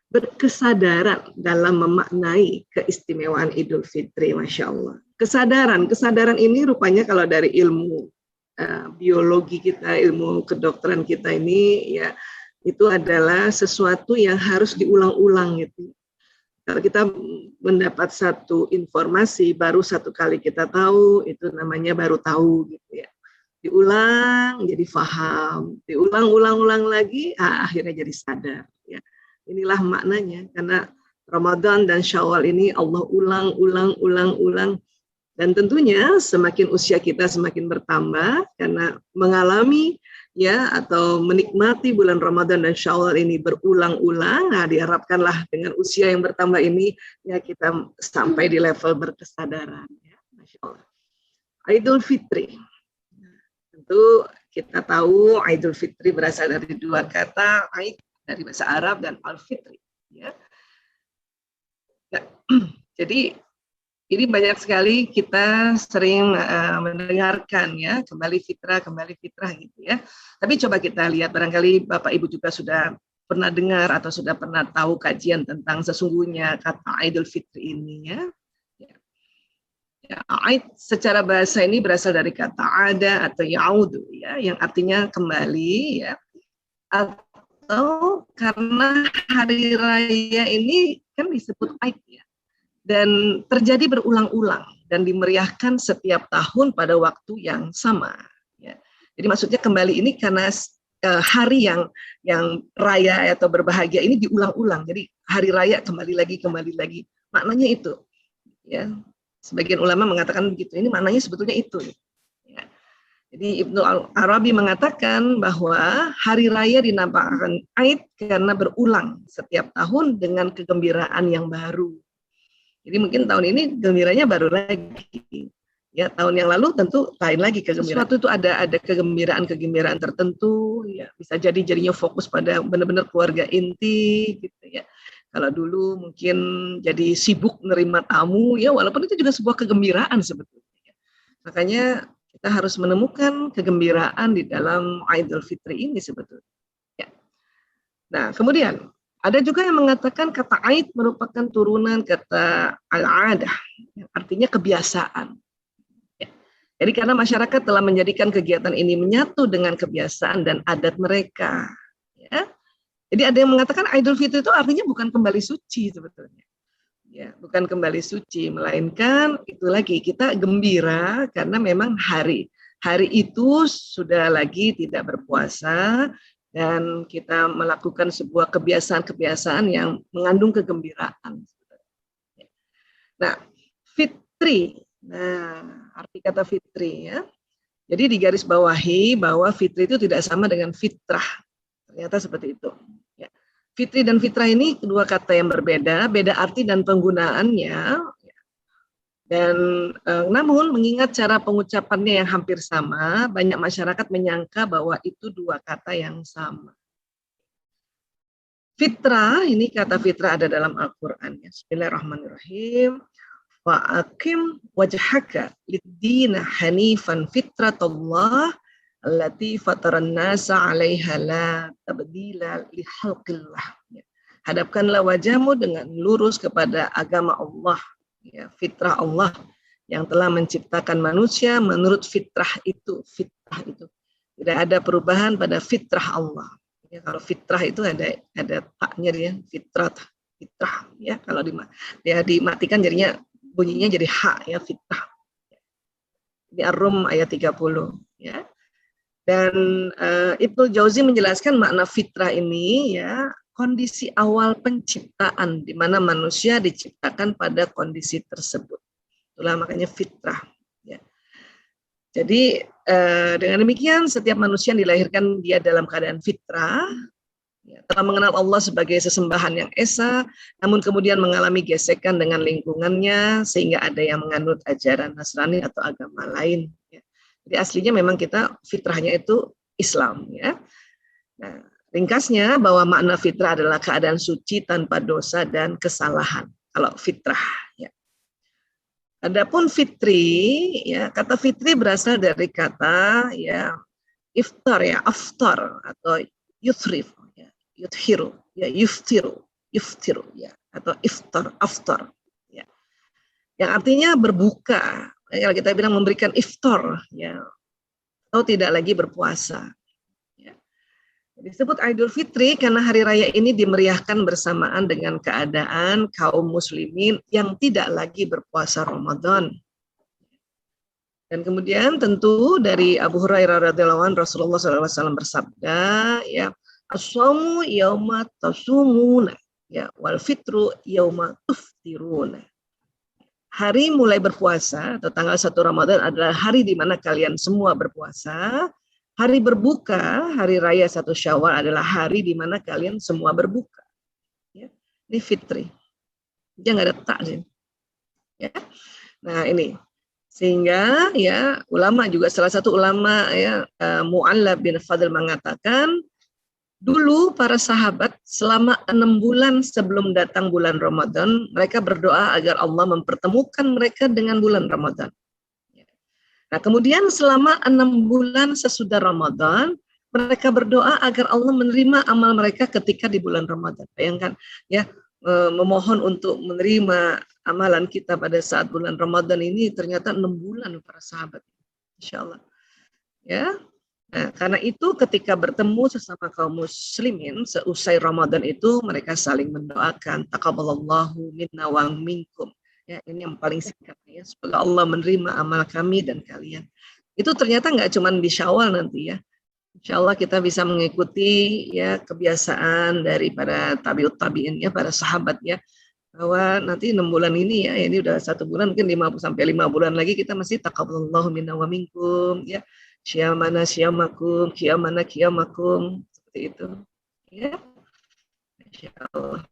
berkesadaran dalam memaknai keistimewaan Idul Fitri, Masya Allah. Kesadaran ini rupanya kalau dari ilmu biologi kita, ilmu kedokteran kita ini, ya itu adalah sesuatu yang harus diulang-ulang gitu. Kalau kita mendapat satu informasi baru satu kali kita tahu, itu namanya baru tahu gitu ya. Diulang jadi paham, diulang-ulang lagi, akhirnya jadi sadar. Ya. Inilah maknanya, karena Ramadan dan Syawal ini Allah ulang. Dan tentunya semakin usia kita semakin bertambah, karena mengalami ya atau menikmati bulan Ramadan dan Syawal ini berulang-ulang. Nah, diharapkanlah dengan usia yang bertambah ini ya kita sampai di level berkesadaran. Ya. Masya Allah. Idul Fitri. Tentu kita tahu Idul Fitri berasal dari dua kata, Aid dari bahasa Arab dan Al-Fitri. Ya. Jadi ini banyak sekali kita sering mendengarkan ya, kembali fitrah gitu ya. Tapi coba kita lihat, barangkali Bapak Ibu juga sudah pernah dengar atau sudah pernah tahu kajian tentang sesungguhnya kata Idul Fitri ini ya. Ya, Aid secara bahasa ini berasal dari kata ada atau yaudu ya, yang artinya kembali ya. Atau karena hari raya ini kan disebut Aid ya. Dan terjadi berulang-ulang dan dimeriahkan setiap tahun pada waktu yang sama. Ya. Jadi maksudnya kembali ini karena hari yang raya atau berbahagia ini diulang-ulang. Jadi hari raya kembali lagi. Maknanya itu. Ya. Sebagian ulama mengatakan begitu. Ini maknanya sebetulnya itu. Ya. Jadi Ibnu Arabi mengatakan bahwa hari raya dinamakan Aid karena berulang setiap tahun dengan kegembiraan yang baru. Jadi mungkin tahun ini gembiranya baru lagi. Ya, tahun yang lalu tentu lain lagi kegembiraan. Sesuatu itu ada kegembiraan tertentu, ya bisa jadi jadinya fokus pada benar-benar keluarga inti gitu ya. Kalau dulu mungkin jadi sibuk menerima tamu ya, walaupun itu juga sebuah kegembiraan sebetulnya. Makanya kita harus menemukan kegembiraan di dalam Idul Fitri ini sebetulnya. Ya. Nah, kemudian ada juga yang mengatakan kata Aid merupakan turunan kata al-adah, yang artinya kebiasaan. Ya. Jadi karena masyarakat telah menjadikan kegiatan ini menyatu dengan kebiasaan dan adat mereka. Ya. Jadi ada yang mengatakan Idul Fitri itu artinya bukan kembali suci sebetulnya. Ya, bukan kembali suci, melainkan itu lagi kita gembira karena memang hari itu sudah lagi tidak berpuasa. Dan kita melakukan sebuah kebiasaan-kebiasaan yang mengandung kegembiraan. Nah, fitri. Nah, arti kata fitri ya. Jadi digaris bawahi bahwa fitri itu tidak sama dengan fitrah. Ternyata seperti itu. Ya. Fitri dan fitrah ini kedua kata yang berbeda, beda arti dan penggunaannya. Dan namun mengingat cara pengucapannya yang hampir sama, banyak masyarakat menyangka bahwa itu dua kata yang sama. Fitrah, ini kata fitrah ada dalam Al-Quran. Bismillahirrahmanirrahim. Fa'akim wajhaka lid-dina hanifan fitratallah allati fataran nasa 'alaiha la tabdila li khalqillah. Hadapkanlah wajahmu dengan lurus kepada agama Allah. Ya, fitrah Allah yang telah menciptakan manusia menurut fitrah itu tidak ada perubahan pada fitrah Allah ya, kalau fitrah itu ada taknya dia fitrah ya, kalau dimatikan jadinya bunyinya jadi ha ya, fitrah. Di Ar-Rum ayat 30 ya. Dan Ibnu Jauzi menjelaskan makna fitrah ini ya, kondisi awal penciptaan di mana manusia diciptakan pada kondisi tersebut. Itulah makanya fitrah. Ya. Jadi dengan demikian setiap manusia yang dilahirkan dia dalam keadaan fitrah, ya, telah mengenal Allah sebagai sesembahan yang esa, namun kemudian mengalami gesekan dengan lingkungannya sehingga ada yang menganut ajaran Nasrani atau agama lain. Ya. Jadi aslinya memang kita fitrahnya itu Islam. Ya. Nah, ringkasnya bahwa makna fitrah adalah keadaan suci tanpa dosa dan kesalahan. Kalau fitrah, ya. Adapun fitri, ya kata fitri berasal dari kata ya iftar ya, aftar atau yuthrif, ya, yuthiru, ya yuftiru, yuftir ya, atau aftar ya, yang artinya berbuka. Kalau kita bilang memberikan iftar ya, atau tidak lagi berpuasa ya. Disebut Idul Fitri karena hari raya ini dimeriahkan bersamaan dengan keadaan kaum muslimin yang tidak lagi berpuasa Ramadan. Dan kemudian tentu dari Abu Hurairah radhiyallahu anhu, Rasulullah SAW bersabda ya, as-shaumu yauma tasumuna ya, wal fitru yauma tuftiruna. Hari mulai berpuasa atau tanggal 1 Ramadan adalah hari di mana kalian semua berpuasa. Hari berbuka, hari raya 1 Syawal adalah hari di mana kalian semua berbuka. Ya. Ini fitri. Dia nggak ada tak sih. Ya. Nah ini, sehingga ya ulama juga, salah satu ulama ya, Mu'alla bin Fadl mengatakan, dulu para sahabat selama 6 bulan sebelum datang bulan Ramadan, mereka berdoa agar Allah mempertemukan mereka dengan bulan Ramadan. Nah, kemudian selama 6 bulan sesudah Ramadan, mereka berdoa agar Allah menerima amal mereka ketika di bulan Ramadan. Bayangkan ya, memohon untuk menerima amalan kita pada saat bulan Ramadan ini, ternyata 6 bulan para sahabat. Insya Allah. Ya. Nah, karena itu ketika bertemu sesama kaum muslimin seusai Ramadan itu, mereka saling mendoakan taqabbalallahu minna wa minkum. Ya, ini yang paling singkat ya, semoga Allah menerima amal kami dan kalian. Itu ternyata nggak cuma di Syawal nanti ya. Insya Allah kita bisa mengikuti ya kebiasaan dari para tabiut tabiin ya, para sahabat ya, bahwa nanti 6 bulan ini ya, ini udah 1 bulan, mungkin 5 sampai 5 bulan lagi kita masih taqabbalallahu minna wa minkum ya. Syamana syamakum, qiyamana qiyamakum, seperti itu. Ya. Insyaallah.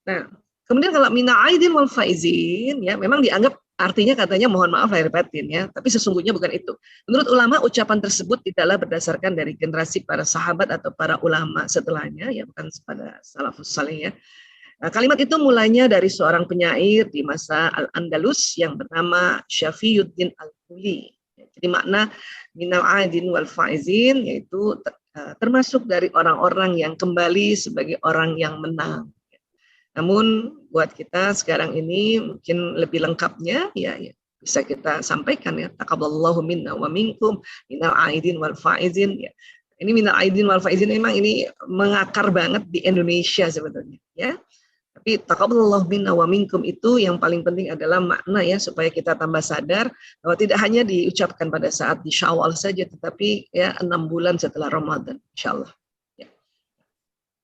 Nah, kemudian kalau mina aidin wal faizin ya, memang dianggap artinya katanya mohon maaf lahir batin ya, tapi sesungguhnya bukan itu. Menurut ulama ucapan tersebut tidaklah berdasarkan dari generasi para sahabat atau para ulama setelahnya ya, bukan pada salafus saleh ya. Nah, kalimat itu mulainya dari seorang penyair di masa Al-Andalus yang bernama Syafiyuddin Al-Huli. Jadi makna minal aidin wal faizin yaitu termasuk dari orang-orang yang kembali sebagai orang yang menang. Namun buat kita sekarang ini mungkin lebih lengkapnya ya bisa kita sampaikan ya, taqabbalallahu minna wa minkum minal aidin wal faizin ya. Ini minal aidin wal faizin memang ini mengakar banget di Indonesia sebetulnya ya. Tapi taqabbalallahu minna wa minkum itu yang paling penting adalah makna ya, supaya kita tambah sadar bahwa tidak hanya diucapkan pada saat di Syawal saja, tetapi ya 6 bulan setelah Ramadan, insyaallah. Ya.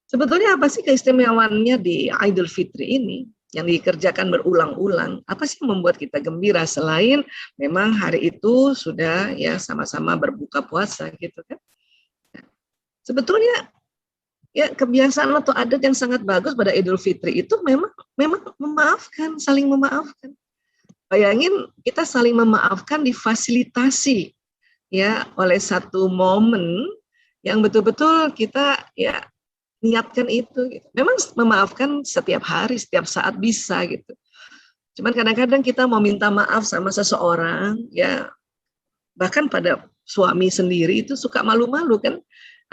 Sebetulnya apa sih keistimewaannya di Idul Fitri ini yang dikerjakan berulang-ulang? Apa sih yang membuat kita gembira selain memang hari itu sudah ya sama-sama berbuka puasa gitu kan? Sebetulnya ya kebiasaan atau adat yang sangat bagus pada Idul Fitri itu memang memaafkan, saling memaafkan. Bayangin kita saling memaafkan difasilitasi ya oleh satu momen yang betul-betul kita ya niatkan itu. Gitu. Memang memaafkan setiap hari, setiap saat bisa gitu. Cuman kadang-kadang kita mau minta maaf sama seseorang ya, bahkan pada suami sendiri itu suka malu-malu kan.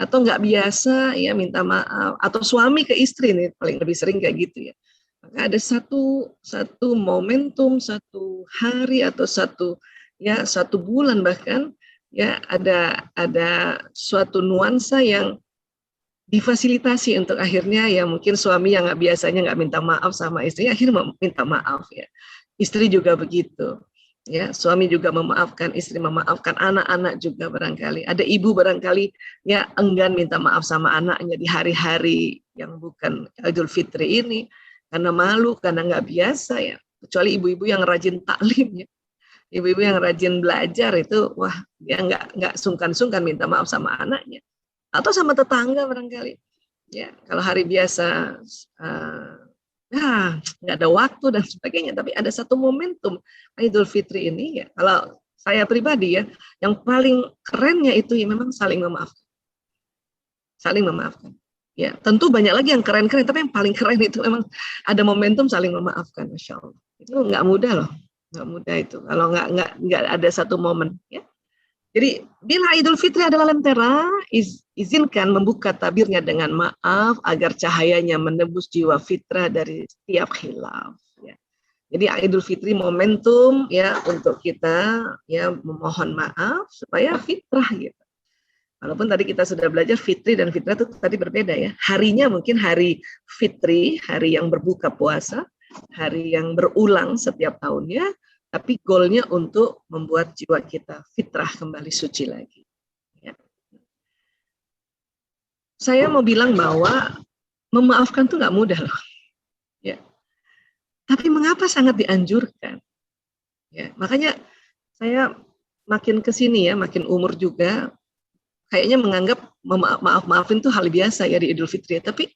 Atau nggak biasa ya minta maaf, atau suami ke istri nih paling lebih sering kayak gitu ya. Maka ada satu momentum, satu hari atau satu bulan bahkan ya ada suatu nuansa yang difasilitasi untuk akhirnya ya mungkin suami yang nggak biasanya nggak minta maaf sama istri akhirnya minta maaf ya. Istri juga begitu. Ya, suami juga memaafkan, istri memaafkan, anak-anak juga barangkali. Ada ibu barangkali ya enggan minta maaf sama anaknya di hari-hari yang bukan Idul Fitri ini karena malu, karena nggak biasa ya. Kecuali ibu-ibu yang rajin taklim ya. Ibu-ibu yang rajin belajar itu wah dia nggak sungkan-sungkan minta maaf sama anaknya atau sama tetangga barangkali. Ya, kalau hari biasa nggak ada waktu dan sebagainya, tapi ada satu momentum Idul Fitri ini ya, kalau saya pribadi ya, yang paling kerennya itu ya memang saling memaafkan. Ya, tentu banyak lagi yang keren-keren, tapi yang paling keren itu memang ada momentum saling memaafkan, Masya Allah. Itu nggak mudah loh, nggak mudah itu. Kalau nggak ada satu momen, ya. Jadi bila Idul Fitri adalah lentera, izinkan membuka tabirnya dengan maaf agar cahayanya menembus jiwa fitrah dari setiap khilaf. Ya. Jadi Idul Fitri momentum ya untuk kita ya memohon maaf supaya fitrah gitu. Walaupun tadi kita sudah belajar fitri dan fitrah itu tadi berbeda ya. Harinya mungkin hari fitri, hari yang berbuka puasa, hari yang berulang setiap tahunnya, tapi goalnya untuk membuat jiwa kita fitrah kembali suci lagi. Ya. Saya mau bilang bahwa memaafkan itu nggak mudah loh. Ya. Tapi mengapa sangat dianjurkan? Ya, makanya saya makin kesini ya, makin umur juga, kayaknya menganggap maafin itu hal biasa ya di Idul Fitri. Tapi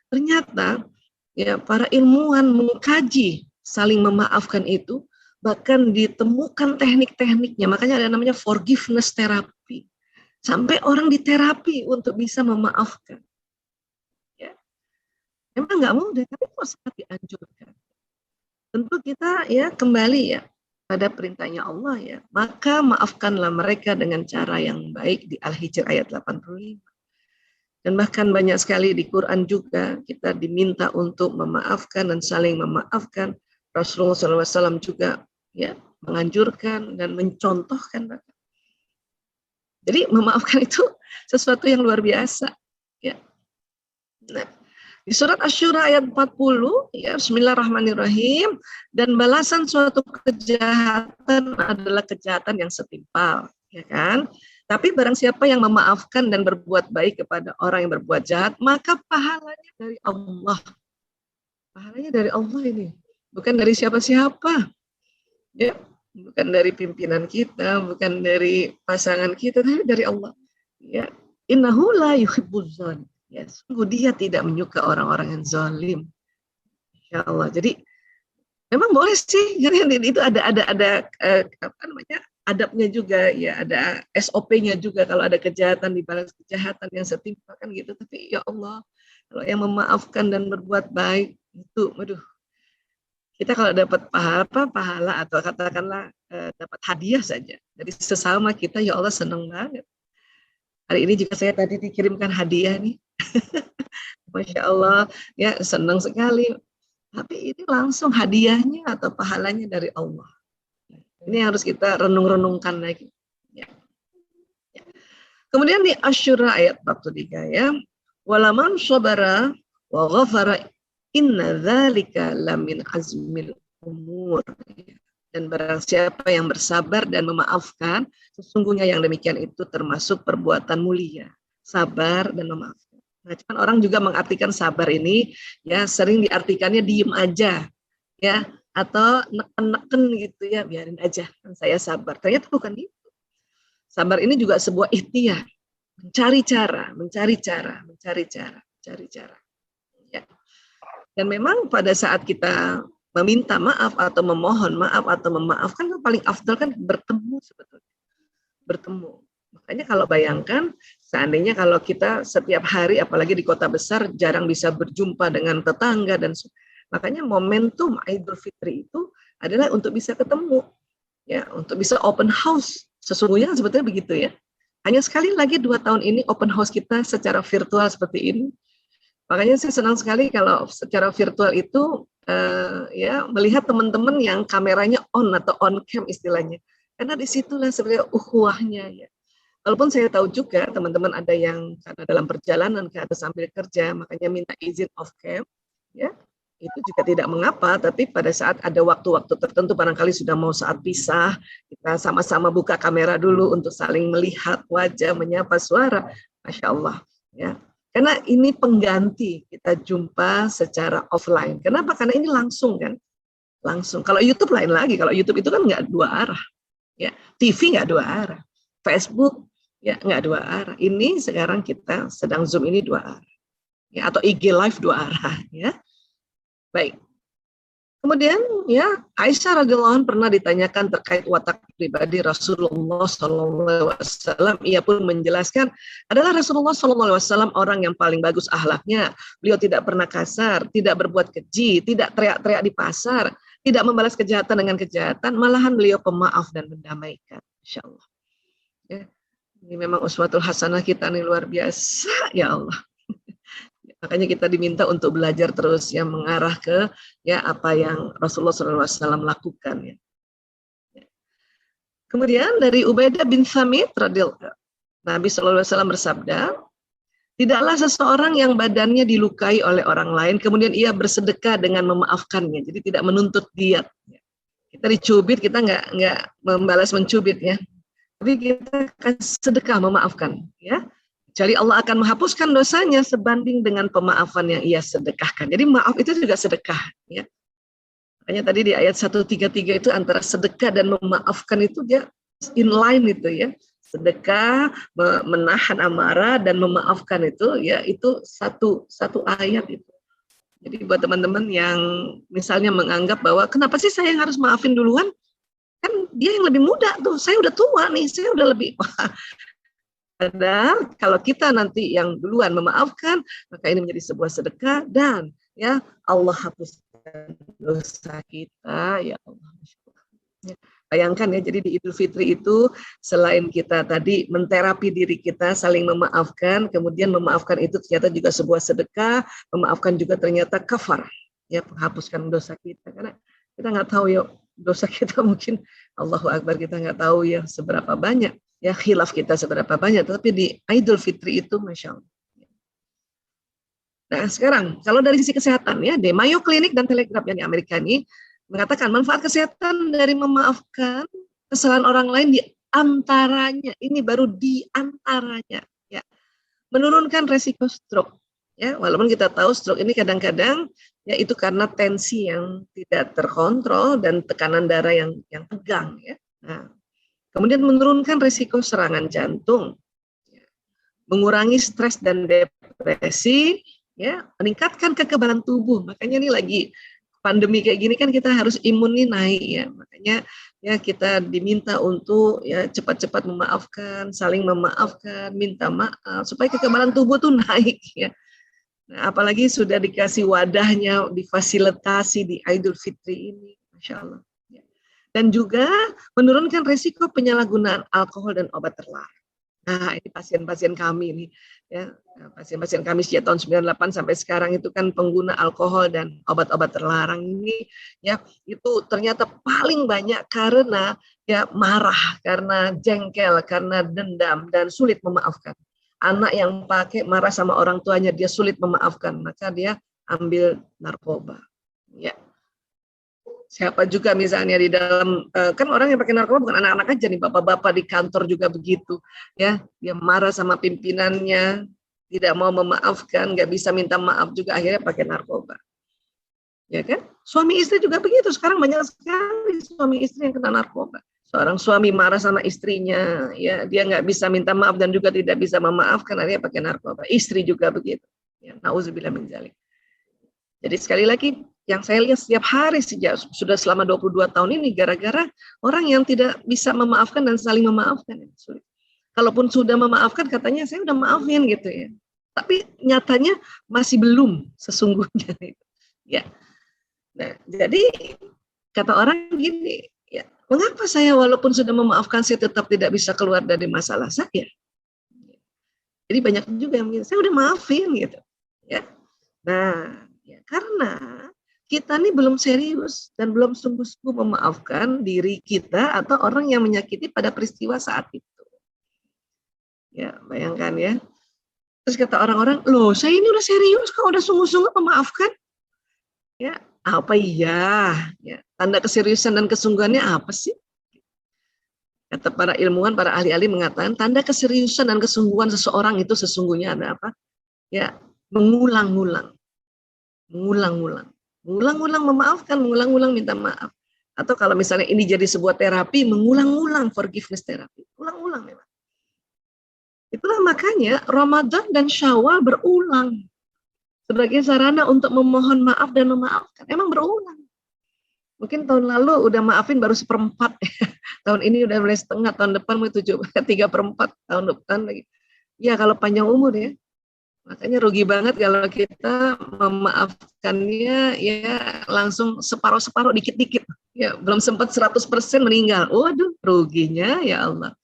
ternyata ya para ilmuwan mengkaji saling memaafkan itu, bahkan ditemukan teknik-tekniknya. Makanya ada namanya forgiveness therapy. Sampai orang diterapi untuk bisa memaafkan. Ya. Memang nggak mudah, tapi kok sangat dianjurkan. Tentu kita ya kembali ya pada perintahnya Allah ya. Maka maafkanlah mereka dengan cara yang baik di Al-Hijr ayat 85. Dan bahkan banyak sekali di Quran juga kita diminta untuk memaafkan dan saling memaafkan. Rasulullah SAW juga ya menganjurkan dan mencontohkan. Jadi memaafkan itu sesuatu yang luar biasa. Ya. Nah, di surat Asy-Syura ayat 40, ya Bismillahirrahmanirrahim, dan balasan suatu kejahatan adalah kejahatan yang setimpal, ya kan? Tapi barang siapa yang memaafkan dan berbuat baik kepada orang yang berbuat jahat, maka pahalanya dari Allah. Pahalanya dari Allah ini, bukan dari siapa-siapa. Ya, bukan dari pimpinan kita, bukan dari pasangan kita, tapi dari Allah. Ya, innahu la yuhibbuz zalimin. Ya, sungguh dia tidak menyuka orang-orang yang zalim. Ya Allah. Jadi memang boleh sih, karena itu ada apa namanya adabnya juga ya, ada SOP-nya juga kalau ada kejahatan dibalas kejahatan yang setimpal kan gitu. Tapi ya Allah, kalau yang memaafkan dan berbuat baik itu, waduh, kita kalau dapat pahala atau katakanlah dapat hadiah saja dari sesama kita, ya Allah senang banget. Hari ini juga saya tadi dikirimkan hadiah nih. Masya Allah, ya senang sekali. Tapi ini langsung hadiahnya atau pahalanya dari Allah. Ini harus kita renung-renungkan lagi. Ya. Ya. Kemudian di Asy-Syura ayat 43 ya. Walaman sabara wa ghafara inna dzalika lamin azmil umur. Dan barang siapa yang bersabar dan memaafkan, sesungguhnya yang demikian itu termasuk perbuatan mulia. Sabar dan memaafkan. Nah, cuman orang juga mengartikan sabar ini ya sering diartikannya diem aja ya atau neken-neken gitu ya, biarin aja kan saya sabar. Ternyata bukan itu. Sabar ini juga sebuah ikhtiar, mencari cara. Ya. Dan memang pada saat kita meminta maaf atau memohon maaf atau memaafkan yang paling afdal kan bertemu sebetulnya. Bertemu. Makanya kalau bayangkan, seandainya kalau kita setiap hari, apalagi di kota besar, jarang bisa berjumpa dengan tetangga, dan makanya momentum Idul Fitri itu adalah untuk bisa ketemu, ya, untuk bisa open house. Sesungguhnya sebetulnya begitu ya. Hanya sekali lagi 2 tahun ini open house kita secara virtual seperti ini. Makanya saya senang sekali kalau secara virtual itu ya melihat teman-teman yang kameranya on atau on cam istilahnya. Karena disitulah sebenarnya ukhuwahnya ya. Walaupun saya tahu juga teman-teman ada yang karena dalam perjalanan atau sambil kerja, makanya minta izin off cam, ya itu juga tidak mengapa. Tapi pada saat ada waktu-waktu tertentu, barangkali sudah mau saat pisah, kita sama-sama buka kamera dulu untuk saling melihat wajah, menyapa suara, masya Allah, ya. Karena ini pengganti kita jumpa secara offline. Kenapa? Karena ini langsung kan, langsung. Kalau YouTube lain lagi, kalau YouTube itu kan nggak 2 arah, ya. TV nggak 2 arah, Facebook ya nggak 2 arah. Ini sekarang kita sedang Zoom ini 2 arah. Ya, atau IG live 2 arah ya. Baik. Kemudian ya Aisyah radhiyallahu anha pernah ditanyakan terkait watak pribadi Rasulullah SAW. Ia pun menjelaskan adalah Rasulullah SAW orang yang paling bagus akhlaknya. Beliau tidak pernah kasar, tidak berbuat keji, tidak teriak-teriak di pasar, tidak membalas kejahatan dengan kejahatan, malahan beliau pemaaf dan mendamaikan. Insya Allah. Ya, ini memang uswatul hasanah kita nih luar biasa, ya Allah. Makanya kita diminta untuk belajar terus ya, mengarah ke ya apa yang Rasulullah SAW lakukan ya. Kemudian dari Ubaidah bin Samit radhiyallahu Nabi SAW bersabda, tidaklah seseorang yang badannya dilukai oleh orang lain kemudian ia bersedekah dengan memaafkannya. Jadi tidak menuntut diat. Kita dicubit, kita nggak membalas mencubit ya, tapi kita akan sedekah memaafkan ya. Jadi Allah akan menghapuskan dosanya sebanding dengan pemaafan yang ia sedekahkan. Jadi maaf itu juga sedekah ya. Makanya tadi di ayat 133 itu antara sedekah dan memaafkan itu dia inline itu ya. Sedekah, menahan amarah dan memaafkan itu ya, itu satu ayat itu. Jadi buat teman-teman yang misalnya menganggap bahwa kenapa sih saya yang harus maafin duluan? Kan dia yang lebih muda tuh, saya udah tua nih, saya udah lebih. Padahal kalau kita nanti yang duluan memaafkan, maka ini menjadi sebuah sedekah dan ya Allah hapuskan dosa kita, ya Allah. Bayangkan ya, jadi di Idul Fitri itu selain kita tadi menterapi diri kita, saling memaafkan, kemudian memaafkan itu ternyata juga sebuah sedekah, memaafkan juga ternyata kafar, ya menghapuskan dosa kita. Karena kita nggak tahu ya dosa kita mungkin Allahu Akbar kita nggak tahu ya seberapa banyak, ya khilaf kita seberapa banyak, tapi di Idul Fitri itu Masya Allah. Nah sekarang kalau dari sisi kesehatan ya, di Mayo Clinic dan Telegraph yang di Amerika ini mengatakan manfaat kesehatan dari memaafkan kesalahan orang lain di antaranya, ini baru di antaranya ya, menurunkan resiko stroke ya, walaupun kita tahu stroke ini kadang-kadang ya itu karena tensi yang tidak terkontrol dan tekanan darah yang tegang ya. Nah, kemudian menurunkan resiko serangan jantung, ya, mengurangi stres dan depresi ya, meningkatkan kekebalan tubuh. Makanya ini lagi pandemi kayak gini kan kita harus imunnya naik ya, makanya ya kita diminta untuk ya cepat-cepat memaafkan, saling memaafkan, minta maaf supaya kekebalan tubuh tuh naik ya. Nah, apalagi sudah dikasih wadahnya, difasilitasi di Idul Fitri ini, Masya Allah. Ya. Dan juga menurunkan risiko penyalahgunaan alkohol dan obat terlarang. Nah, ini pasien-pasien kami nih, ya, pasien-pasien kami sejak tahun 98 sampai sekarang itu kan pengguna alkohol dan obat-obat terlarang ini, ya, itu ternyata paling banyak karena ya marah, karena jengkel, karena dendam dan sulit memaafkan. Anak yang pakai marah sama orang tuanya, dia sulit memaafkan, maka dia ambil narkoba, ya. Siapa juga misalnya di dalam kan orang yang pakai narkoba bukan anak-anak aja nih, bapak-bapak di kantor juga begitu ya, dia marah sama pimpinannya, tidak mau memaafkan, nggak bisa minta maaf juga akhirnya pakai narkoba ya kan. Suami istri juga begitu, sekarang banyak sekali suami istri yang kena narkoba. Seorang suami marah sama istrinya ya, dia nggak bisa minta maaf dan juga tidak bisa memaafkan, akhirnya pakai narkoba. Istri juga begitu ya, nauzubillah min dzalik. Jadi sekali lagi yang saya lihat setiap hari sejak sudah selama 22 tahun ini gara-gara orang yang tidak bisa memaafkan dan saling memaafkan. Kalaupun sudah memaafkan katanya saya udah maafin gitu ya. Tapi nyatanya masih belum sesungguhnya. Ya. Nah, jadi kata orang gini, ya, mengapa saya walaupun sudah memaafkan saya tetap tidak bisa keluar dari masalah saya? Jadi banyak juga yang mungkin saya udah maafin gitu. Ya. Nah, ya, karena kita nih belum serius dan belum sungguh-sungguh memaafkan diri kita atau orang yang menyakiti pada peristiwa saat itu. Ya, bayangkan ya. Terus kata orang-orang, loh saya ini udah serius kok, udah sungguh-sungguh memaafkan. Ya, apa iya? Ya, tanda keseriusan dan kesungguhannya apa sih? Kata para ilmuwan, para ahli-ahli mengatakan tanda keseriusan dan kesungguhan seseorang itu sesungguhnya ada apa? Ya, mengulang-ulang memaafkan, mengulang-ulang minta maaf. Atau kalau misalnya ini jadi sebuah terapi, mengulang-ulang forgiveness terapi, ulang-ulang memang. Itulah makanya Ramadan dan Syawal berulang sebagai sarana untuk memohon maaf dan memaafkan. Emang berulang. Mungkin tahun lalu udah maafin baru 1/4, tahun ini udah mulai setengah, tahun depan mau 3/4, tahun depan lagi. Ya kalau panjang umur ya. Makanya rugi banget kalau kita memaafkannya ya langsung separuh-separuh, dikit-dikit. Ya belum sempat 100% meninggal. Waduh, ruginya ya Allah.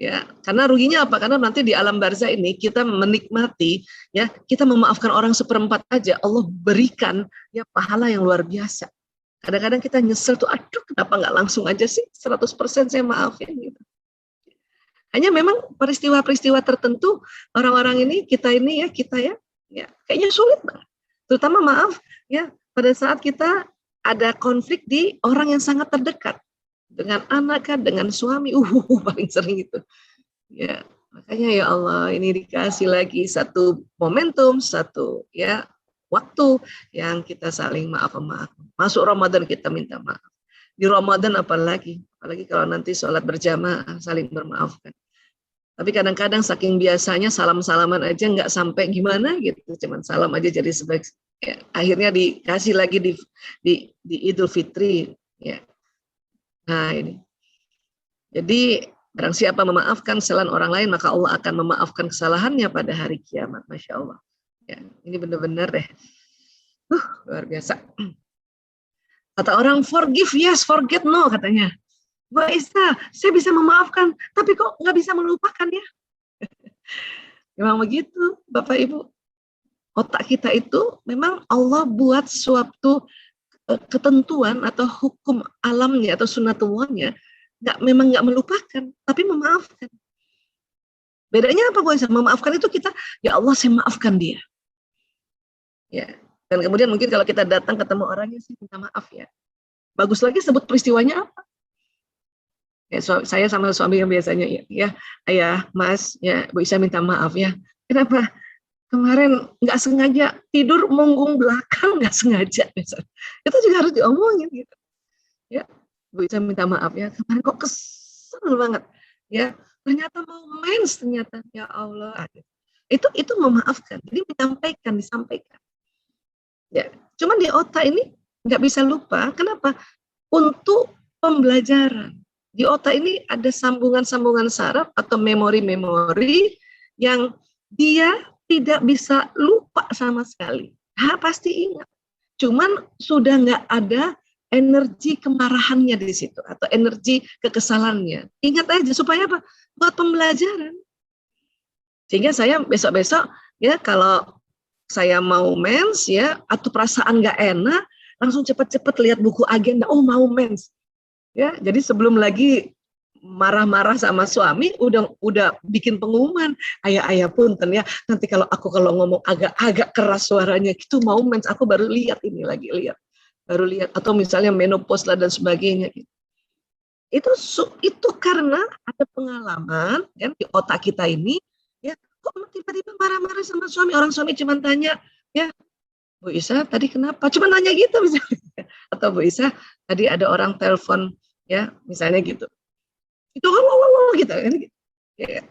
Ya, karena ruginya apa? Karena nanti di alam barzah ini kita menikmati, ya, kita memaafkan orang seperempat aja, Allah berikan ya pahala yang luar biasa. Kadang-kadang kita nyesel tuh, aduh kenapa nggak langsung aja sih 100% saya maafin gitu. Hanya memang peristiwa-peristiwa tertentu orang-orang ini kita ya kayaknya sulit banget. Terutama maaf ya pada saat kita ada konflik di orang yang sangat terdekat dengan anak kan, dengan suami, paling sering itu. Ya, makanya ya Allah ini dikasih lagi satu momentum, satu ya waktu yang kita saling maaf. Masuk Ramadan kita minta maaf. Di Ramadan apalagi kalau nanti sholat berjamaah saling bermaafkan. Tapi kadang-kadang saking biasanya salam-salaman aja nggak sampai gimana gitu, cuman salam aja jadi sebaik. Ya, akhirnya dikasih lagi di Idul Fitri. Ya. Nah ini. Jadi barang siapa memaafkan kesalahan orang lain, maka Allah akan memaafkan kesalahannya pada hari kiamat. Masya Allah. Ya, ini benar-benar deh. Luar biasa. Kata orang forgive yes, forget no katanya. Mbak Isa, saya bisa memaafkan, tapi kok nggak bisa melupakan ya? Memang begitu, Bapak Ibu. Otak kita itu memang Allah buat suatu ketentuan atau hukum alamnya atau sunatullahnya, memang nggak melupakan, tapi memaafkan. Bedanya apa, Bu Isa? Memaafkan itu kita, ya Allah saya maafkan dia. Ya. Dan kemudian mungkin kalau kita datang ketemu orangnya sih minta maaf ya. Bagus lagi sebut peristiwanya apa? Ya, saya sama suami yang biasanya ya ayah mas ya Bu Isa minta maaf ya, kenapa kemarin nggak sengaja tidur munggung belakang, nggak sengaja misalnya. Itu juga harus diomongin gitu ya. Bu Isa minta maaf ya, kemarin kok kesel banget ya, ternyata mau mens ternyata, ya Allah. Itu memaafkan, jadi disampaikan ya. Cuman di otak ini nggak bisa lupa, kenapa? Untuk pembelajaran. Di otak ini ada sambungan-sambungan saraf atau memori-memori yang dia tidak bisa lupa sama sekali. Pasti ingat. Cuman sudah nggak ada energi kemarahannya di situ atau energi kekesalannya. Ingat aja supaya apa? Buat pembelajaran. Sehingga saya besok-besok ya kalau saya mau mens ya atau perasaan nggak enak, langsung cepat-cepat lihat buku agenda, oh mau mens. Ya, jadi sebelum lagi marah-marah sama suami, udah bikin pengumuman, ayah punten ya, nanti kalau ngomong agak keras suaranya, gitu mau mens, aku baru lihat ini lagi baru lihat, atau misalnya menopause lah dan sebagainya. Itu karena ada pengalaman kan di otak kita ini, ya kok tiba-tiba marah-marah sama suami, orang suami cuma tanya, ya Bu Isa tadi kenapa? Cuma nanya gitu misalnya. Atau Bu Isa tadi ada orang telepon ya misalnya gitu. Itu gitu kan. Ya.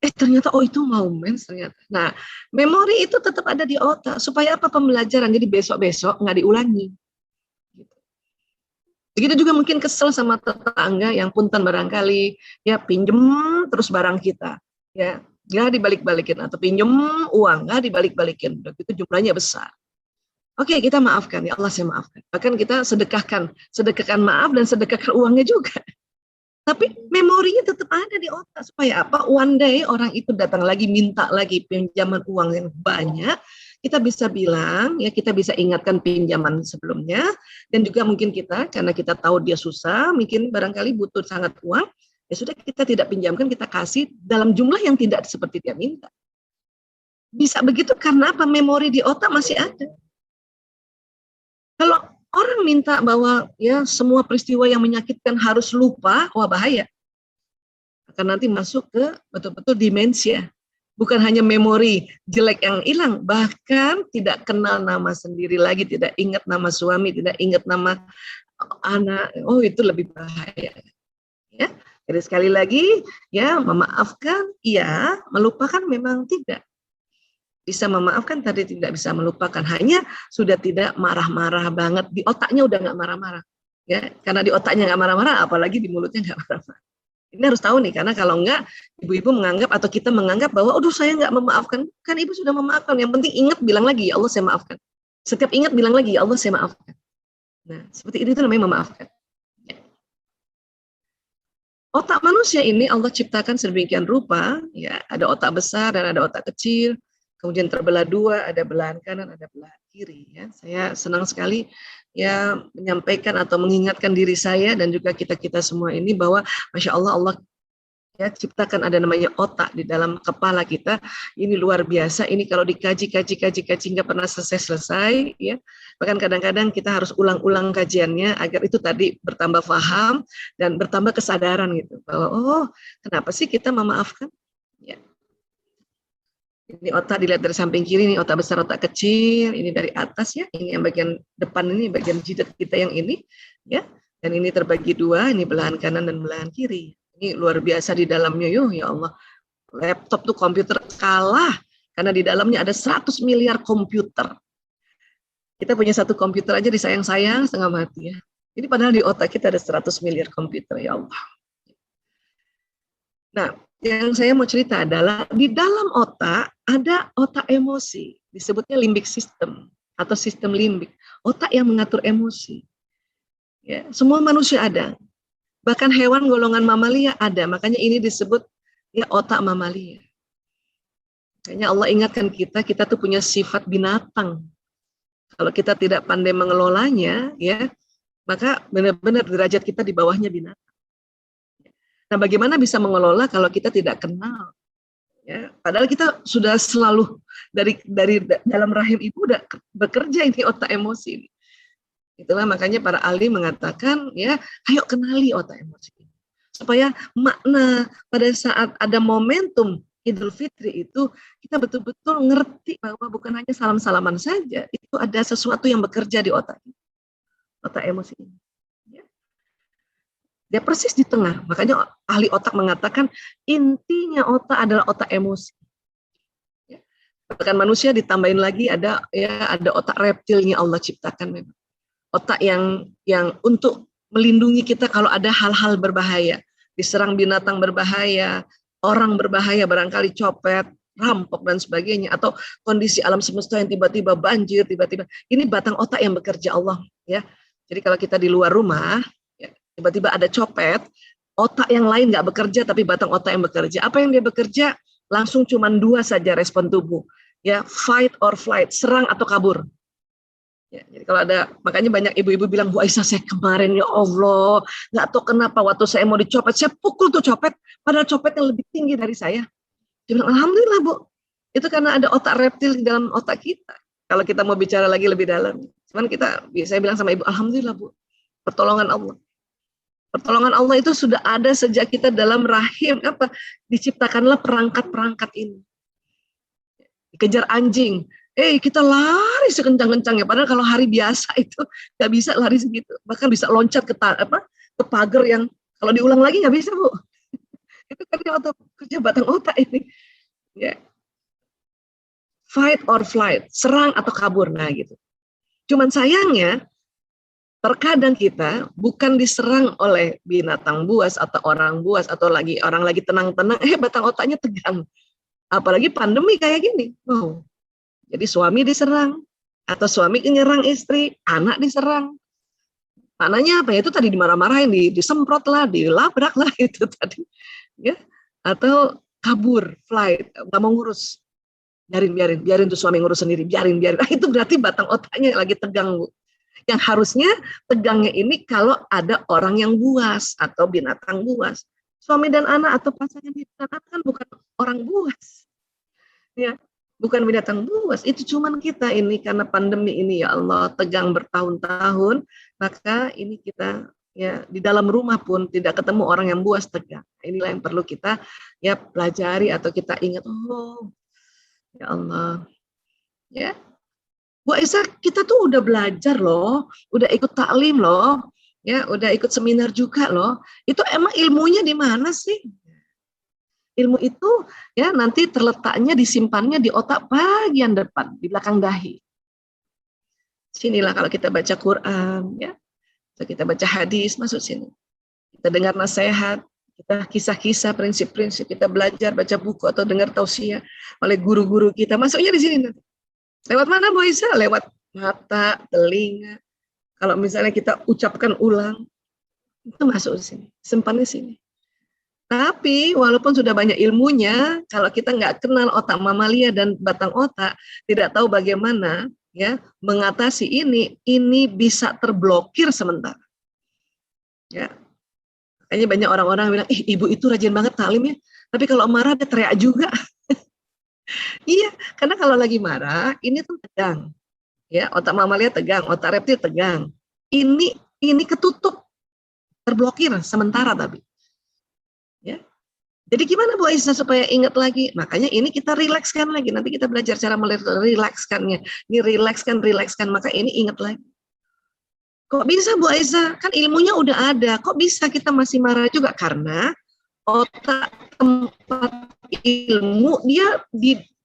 Ternyata itu mau mens ternyata. Nah, memori itu tetap ada di otak supaya apa? Pembelajaran. Jadi besok-besok nggak diulangi. Gitu. Begitu juga mungkin kesel sama tetangga yang punten barangkali ya pinjem terus barang kita. Ya, nggak dibalik-balikin atau pinjem uang nggak dibalik-balikin. Itu jumlahnya besar. Oke, kita maafkan. Ya Allah, saya maafkan. Bahkan kita sedekahkan maaf dan sedekahkan uangnya juga. Tapi memorinya tetap ada di otak. Supaya apa? One day orang itu datang lagi, minta lagi pinjaman uang yang banyak. Kita bisa bilang, ya kita bisa ingatkan pinjaman sebelumnya. Dan juga mungkin kita, karena kita tahu dia susah, mungkin barangkali butuh sangat uang, ya sudah kita tidak pinjamkan, kita kasih dalam jumlah yang tidak seperti dia minta. Bisa begitu karena apa? Memori di otak masih ada. Kalau orang minta bahwa ya semua peristiwa yang menyakitkan harus lupa, wah bahaya. Akan nanti masuk ke betul-betul demensia. Bukan hanya memori jelek yang hilang, bahkan tidak kenal nama sendiri lagi, tidak ingat nama suami, tidak ingat nama anak. Oh, itu lebih bahaya. Ya. Jadi sekali lagi, ya memaafkan, iya, melupakan memang tidak. Bisa memaafkan tadi tidak bisa melupakan, hanya sudah tidak marah-marah banget, di otaknya udah nggak marah-marah ya, karena di otaknya nggak marah-marah apalagi di mulutnya nggak marah-marah. Ini harus tahu nih, karena kalau enggak ibu-ibu menganggap atau kita menganggap bahwa aduh saya nggak memaafkan, kan ibu sudah memaafkan, yang penting ingat bilang lagi ya Allah saya maafkan, setiap ingat bilang lagi ya Allah saya maafkan. Nah seperti itu namanya memaafkan. Otak manusia ini Allah ciptakan sedemikian rupa, ya, ada otak besar dan ada otak kecil, kemudian terbelah dua, ada belahan kanan, ada belahan kiri. Ya, saya senang sekali ya menyampaikan atau mengingatkan diri saya dan juga kita semua ini bahwa Masya Allah, Allah ya ciptakan ada namanya otak di dalam kepala kita. Ini luar biasa. Ini kalau dikaji nggak pernah selesai ya. Bahkan kadang-kadang kita harus ulang-ulang kajiannya agar itu tadi bertambah paham dan bertambah kesadaran gitu bahwa oh kenapa sih kita memaafkan ya. Ini otak dilihat dari samping kiri, ini otak besar, otak kecil, ini dari atas ya, ini yang bagian depan, ini bagian jidat kita yang ini ya, dan ini terbagi dua, ini belahan kanan dan belahan kiri. Ini luar biasa di dalamnya, ya Allah. Laptop tuh komputer kalah karena di dalamnya ada 100 miliar komputer. Kita punya satu komputer aja disayang-sayang setengah mati ya. Ini padahal di otak kita ada 100 miliar komputer, ya Allah. Nah, yang saya mau cerita adalah di dalam otak ada otak emosi, disebutnya limbic system atau sistem limbik, otak yang mengatur emosi. Ya, semua manusia ada. Bahkan hewan golongan mamalia ada, makanya ini disebut ya otak mamalia. Kayaknya Allah ingatkan kita tuh punya sifat binatang. Kalau kita tidak pandai mengelolanya, ya, maka benar-benar derajat kita di bawahnya binatang. Nah, bagaimana bisa mengelola kalau kita tidak kenal? Ya, padahal kita sudah selalu dari dalam rahim ibu udah bekerja ini otak emosi. Itulah makanya para ahli mengatakan ya, ayo kenali otak emosi supaya makna pada saat ada momentum Idul Fitri itu kita betul-betul ngerti bahwa bukan hanya salam-salaman saja, itu ada sesuatu yang bekerja di otak emosi ini. Ya. Dia persis di tengah, makanya ahli otak mengatakan intinya otak adalah otak emosi. Ya. Bahkan manusia ditambahin lagi ada otak reptilnya Allah ciptakan memang. Otak yang untuk melindungi kita kalau ada hal-hal berbahaya, diserang binatang berbahaya, orang berbahaya, barangkali copet, rampok dan sebagainya, atau kondisi alam semesta yang tiba-tiba banjir, tiba-tiba ini batang otak yang bekerja Allah ya. Jadi kalau kita di luar rumah, ya, tiba-tiba ada copet, otak yang lain nggak bekerja tapi batang otak yang bekerja. Apa yang dia bekerja? Langsung cuma dua saja respon tubuh, ya, fight or flight, serang atau kabur. Ya, jadi kalau ada, makanya banyak ibu-ibu bilang, Bu Aisyah saya kemarin ya Allah, nggak tahu kenapa waktu saya mau dicopet, saya pukul tuh copet, padahal copetnya lebih tinggi dari saya. Dia bilang, Alhamdulillah Bu, itu karena ada otak reptil di dalam otak kita. Kalau kita mau bicara lagi lebih dalam, cuman saya bilang sama ibu, Alhamdulillah Bu, pertolongan Allah. Pertolongan Allah itu sudah ada sejak kita dalam rahim, diciptakanlah perangkat-perangkat ini. Dikejar anjing, kita lari sekencang-kencangnya. Padahal kalau hari biasa itu nggak bisa lari segitu. Bahkan bisa loncat ke pagar yang kalau diulang lagi nggak bisa Bu. Itu karena kerja batang otak ini. Ya. Fight or flight, serang atau kabur, nah gitu. Cuman sayangnya terkadang kita bukan diserang oleh binatang buas atau orang buas atau orang lagi tenang-tenang, batang otaknya tegang. Apalagi pandemi kayak gini. Oh. Jadi suami diserang, atau suami menyerang istri, anak diserang. Maknanya apa? Itu tadi dimarah-marahin, disemprot lah, dilabrak lah itu tadi. Ya. Atau kabur, flight, nggak mau ngurus. Biarin tuh suami ngurus sendiri, biarin. Nah, itu berarti batang otaknya lagi tegang, Bu. Yang harusnya tegangnya ini kalau ada orang yang buas atau binatang buas. Suami dan anak atau pasangan hidup kan bukan orang buas. Ya. Bukan binatang buas, itu cuman kita ini karena pandemi ini ya Allah tegang bertahun-tahun, maka ini kita ya di dalam rumah pun tidak ketemu orang yang buas tegang. Inilah yang perlu kita ya pelajari atau kita ingat, oh ya Allah. Ya. Bu Aisyah, kita tuh udah belajar loh, udah ikut taklim loh, ya, udah ikut seminar juga loh. Itu emang ilmunya di mana sih? Ilmu itu ya nanti terletaknya disimpannya di otak bagian depan, di belakang dahi. Sinilah kalau kita baca Quran, ya, atau kita baca hadis, masuk sini. Kita dengar nasihat, kita kisah-kisah, prinsip-prinsip, kita belajar, baca buku atau dengar tausiah oleh guru-guru kita, masuknya di sini nanti. Lewat mana Bu Aisyah? Lewat mata, telinga. Kalau misalnya kita ucapkan ulang, itu masuk di sini, simpan di sini. Tapi walaupun sudah banyak ilmunya, kalau kita nggak kenal otak mamalia dan batang otak, tidak tahu bagaimana ya mengatasi ini bisa terblokir sementara. Ya, kayaknya banyak orang-orang bilang, ibu itu rajin banget taklim ya, tapi kalau marah dia teriak juga. Iya, karena kalau lagi marah, ini tuh tegang. Ya, otak mamalia tegang, otak reptil tegang. Ini ketutup, terblokir sementara tapi. Ya. Jadi gimana Bu Aisyah supaya ingat lagi? Makanya ini kita rilekskan lagi. Nanti kita belajar cara merilekskannya. Ini rilekskan. Maka ini ingat lagi. Kok bisa Bu Aisyah? Kan ilmunya udah ada. Kok bisa kita masih marah juga? Karena otak tempat ilmu dia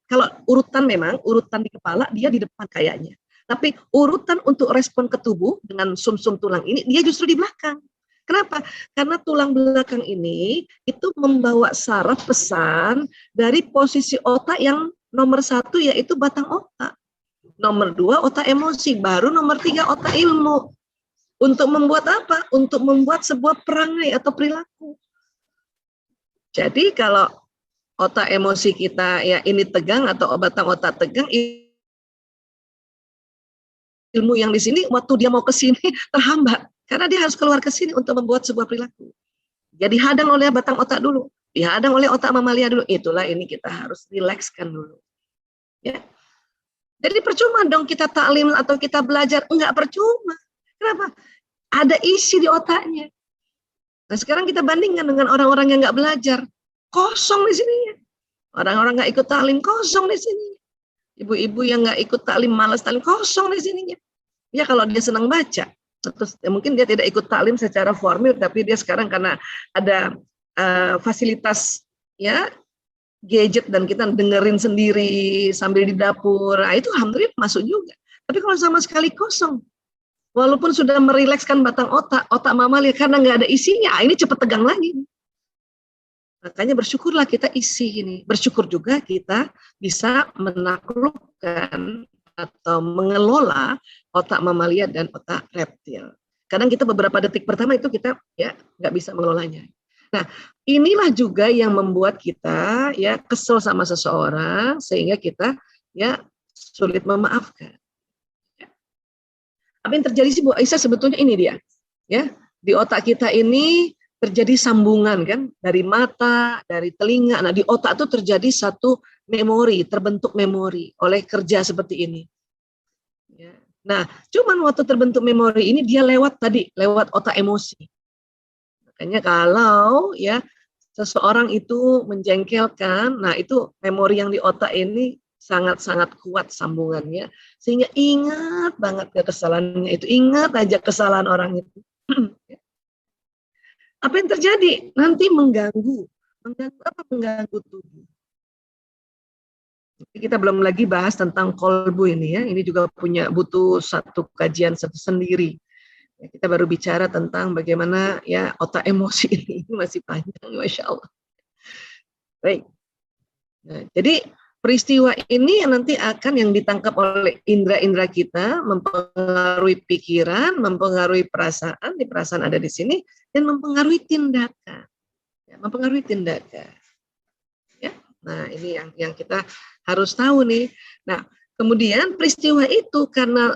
kalau urutan di kepala dia di depan kayaknya. Tapi urutan untuk respon ke tubuh dengan sumsum tulang ini dia justru di belakang. Kenapa? Karena tulang belakang ini itu membawa saraf pesan dari posisi otak yang nomor 1 yaitu batang otak. Nomor 2 otak emosi, baru nomor 3 otak ilmu. Untuk membuat apa? Untuk membuat sebuah perangai atau perilaku. Jadi kalau otak emosi kita ya ini tegang atau batang otak tegang, ilmu yang di sini waktu dia mau ke sini terhambat. Karena dia harus keluar ke sini untuk membuat sebuah perilaku. Jadi hadang oleh batang otak dulu, dihadang oleh otak mamalia dulu. Itulah ini kita harus rilekskan dulu. Ya. Jadi percuma dong kita taklim atau kita belajar, enggak percuma. Kenapa? Ada isi di otaknya. Nah sekarang kita bandingkan dengan orang-orang yang enggak belajar, kosong di sininya. Orang-orang enggak ikut taklim, kosong di sini. Ibu-ibu yang enggak ikut taklim, malas taklim, kosong di sininya. Ya kalau dia senang baca. Terus mungkin dia tidak ikut taklim secara formal, tapi dia sekarang karena ada fasilitas ya gadget dan kita dengerin sendiri sambil di dapur, nah, itu alhamdulillah masuk juga. Tapi kalau sama sekali kosong, walaupun sudah merilekskan batang otak mamalia karena nggak ada isinya, ini cepat tegang lagi. Makanya bersyukurlah kita isi ini. Bersyukur juga kita bisa menaklukkan atau mengelola otak mamalia dan otak reptil. Kadang kita beberapa detik pertama itu kita ya nggak bisa mengelolanya. Nah, inilah juga yang membuat kita ya kesel sama seseorang sehingga kita ya sulit memaafkan. Apa yang terjadi sih Bu Aisyah sebetulnya ini dia. Ya, di otak kita ini terjadi sambungan kan dari mata, dari telinga. Nah, di otak itu terjadi satu memori, terbentuk memori oleh kerja seperti ini. Ya. Nah, cuman waktu terbentuk memori ini dia lewat otak emosi. Makanya kalau ya seseorang itu menjengkelkan, nah itu memori yang di otak ini sangat-sangat kuat sambungannya, sehingga ingat banget kesalahannya itu, ingat aja kesalahan orang itu. Apa yang terjadi? Nanti mengganggu tubuh. Kita belum lagi bahas tentang kolbu ini ya. Ini juga butuh satu kajian sendiri. Kita baru bicara tentang bagaimana ya otak emosi ini masih panjang, masya Allah. Baik. Nah, jadi peristiwa ini nanti akan yang ditangkap oleh indera-indera kita mempengaruhi pikiran, mempengaruhi perasaan, di perasaan ada di sini, dan mempengaruhi tindakan. Ya, mempengaruhi tindakan. Ya. Nah, ini yang kita harus tahu nih. Nah, kemudian peristiwa itu karena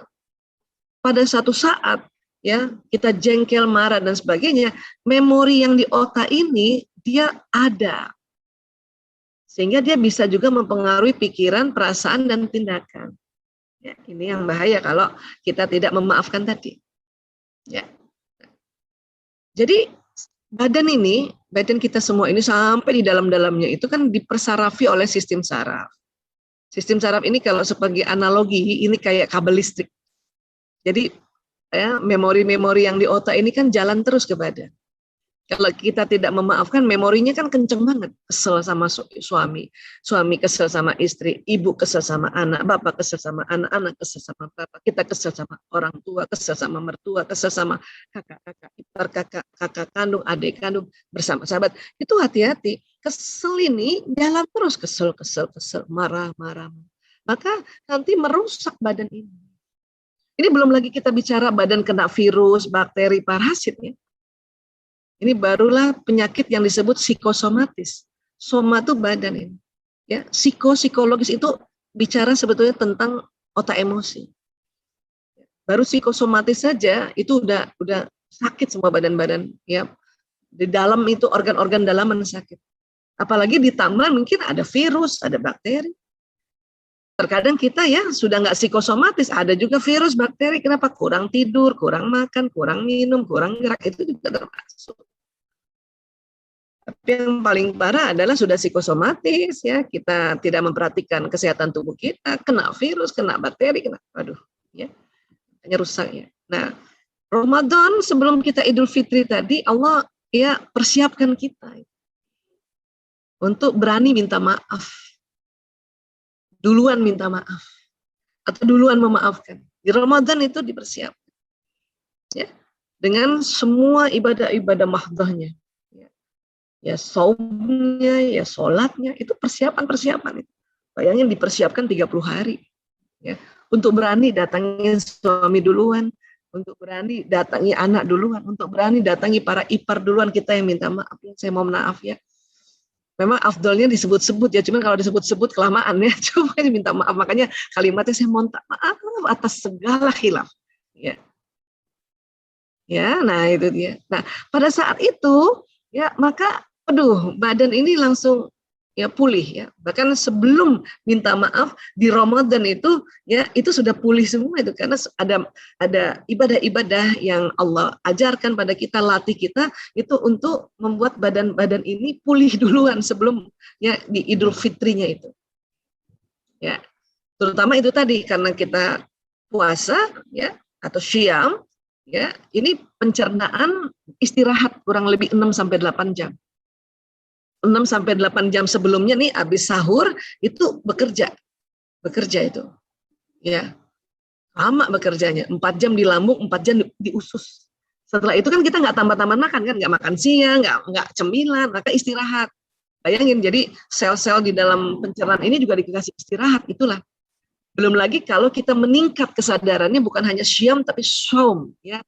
pada satu saat ya kita jengkel, marah dan sebagainya, memori yang di otak ini dia ada. Sehingga dia bisa juga mempengaruhi pikiran, perasaan dan tindakan. Ya, ini yang bahaya kalau kita tidak memaafkan tadi. Ya. Jadi badan kita semua ini sampai di dalam-dalamnya itu kan dipersarafi oleh sistem saraf. Sistem saraf ini kalau sebagai analogi ini kayak kabel listrik. Jadi ya, memori-memori yang di otak ini kan jalan terus ke badan. Kalau kita tidak memaafkan, memorinya kan kenceng banget. Kesel sama suami kesel sama istri, ibu kesel sama anak, bapak kesel sama anak, anak kesel sama bapak, kita kesel sama orang tua, kesel sama mertua, kesel sama kakak-kakak, ipar kakak kandung, adik kandung, bersama sahabat. Itu hati-hati. Kesel ini jalan terus, kesel, marah. Maka nanti merusak badan ini. Ini belum lagi kita bicara badan kena virus, bakteri, parasit ya. Ini barulah penyakit yang disebut psikosomatis. Soma itu badan ini. Ya, psikologis itu bicara sebetulnya tentang otak emosi. Baru psikosomatis saja itu udah sakit semua badan-badan, ya. Di dalam itu organ-organ dalaman sakit. Apalagi ditambah mungkin ada virus, ada bakteri. Terkadang kita ya sudah nggak psikosomatis, ada juga virus, bakteri. Kenapa? Kurang tidur, kurang makan, kurang minum, kurang gerak, itu juga termasuk. Tapi yang paling parah adalah sudah psikosomatis, ya, kita tidak memperhatikan kesehatan tubuh kita, kena virus, kena bakteri, kena, aduh, ya, hanya rusak ya. Nah, Ramadan sebelum kita Idul Fitri tadi, Allah ya persiapkan kita untuk berani minta maaf, duluan minta maaf, atau duluan memaafkan. Di Ramadan itu dipersiapkan, ya, dengan semua ibadah-ibadah mahdahnya. Ya saumnya, ya sholatnya, itu persiapan itu. Bayangin dipersiapkan 30 hari. Ya, untuk berani datangi suami duluan, untuk berani datangi anak duluan, untuk berani datangi para ipar duluan, kita yang minta maaf, saya mau maaf ya. Memang afdolnya disebut-sebut ya, cuman kalau disebut-sebut kelamaan ya, cuma minta maaf, makanya kalimatnya saya mau maaf atas segala khilaf. Ya. Ya, nah itu dia. Nah, pada saat itu ya maka aduh, badan ini langsung ya pulih ya. Bahkan sebelum minta maaf di Ramadan itu ya itu sudah pulih semua itu, karena ada ibadah-ibadah yang Allah ajarkan pada kita, latih kita itu untuk membuat badan-badan ini pulih duluan sebelum ya di Idul Fitrinya itu. Ya. Terutama itu tadi karena kita puasa ya atau syam ya, ini pencernaan istirahat kurang lebih 6 sampai 8 jam. 6 sampai 8 jam sebelumnya nih habis sahur itu bekerja itu ya, lama bekerjanya, 4 jam di lambung, 4 jam di usus. Setelah itu kan kita nggak tambah-tambah makan kan, nggak makan siang, nggak cemilan, maka istirahat. Bayangin, jadi sel-sel di dalam pencernaan ini juga dikasih istirahat, itulah. Belum lagi kalau kita meningkat kesadarannya bukan hanya syam tapi shaum ya.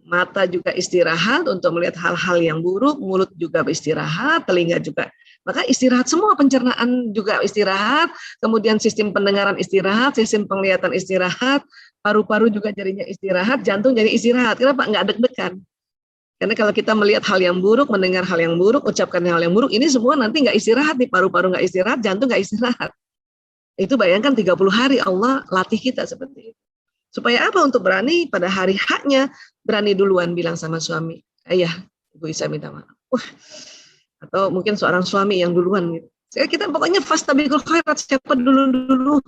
Mata juga istirahat untuk melihat hal-hal yang buruk, mulut juga beristirahat, telinga juga. Maka istirahat semua, pencernaan juga istirahat, kemudian sistem pendengaran istirahat, sistem penglihatan istirahat, paru-paru juga jadinya istirahat, jantung jadi istirahat. Kenapa? Nggak deg-degan. Karena kalau kita melihat hal yang buruk, mendengar hal yang buruk, ucapkan hal yang buruk, ini semua nanti nggak istirahat nih, paru-paru nggak istirahat, jantung nggak istirahat. Itu bayangkan 30 hari Allah latih kita seperti itu. Supaya apa? Untuk berani pada hari haknya, berani duluan bilang sama suami, ayah, ibu Isa minta maaf. Atau mungkin seorang suami yang duluan gitu. Kita pokoknya fastabiqul khairat, siapa duluan.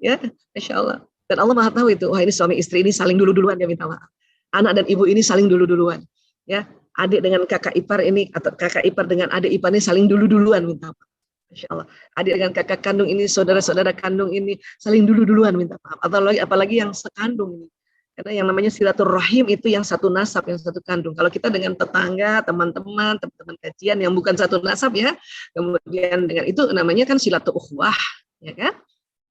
Ya, Insya Allah. Dan Allah Maha tahu itu, wah ini suami istri ini saling duluan ya minta maaf. Anak dan ibu ini saling duluan. Ya, adik dengan kakak ipar ini, atau kakak ipar dengan adik ipar ini saling duluan minta maaf. Masya Allah. Adik dengan kakak kandung ini, saudara-saudara kandung ini saling duluan minta maaf. Atau apalagi yang sekandung ini. Karena yang namanya silaturahim itu yang satu nasab, yang satu kandung. Kalau kita dengan tetangga, teman-teman kajian yang bukan satu nasab ya, kemudian dengan itu namanya kan silaturahwah, ya kan?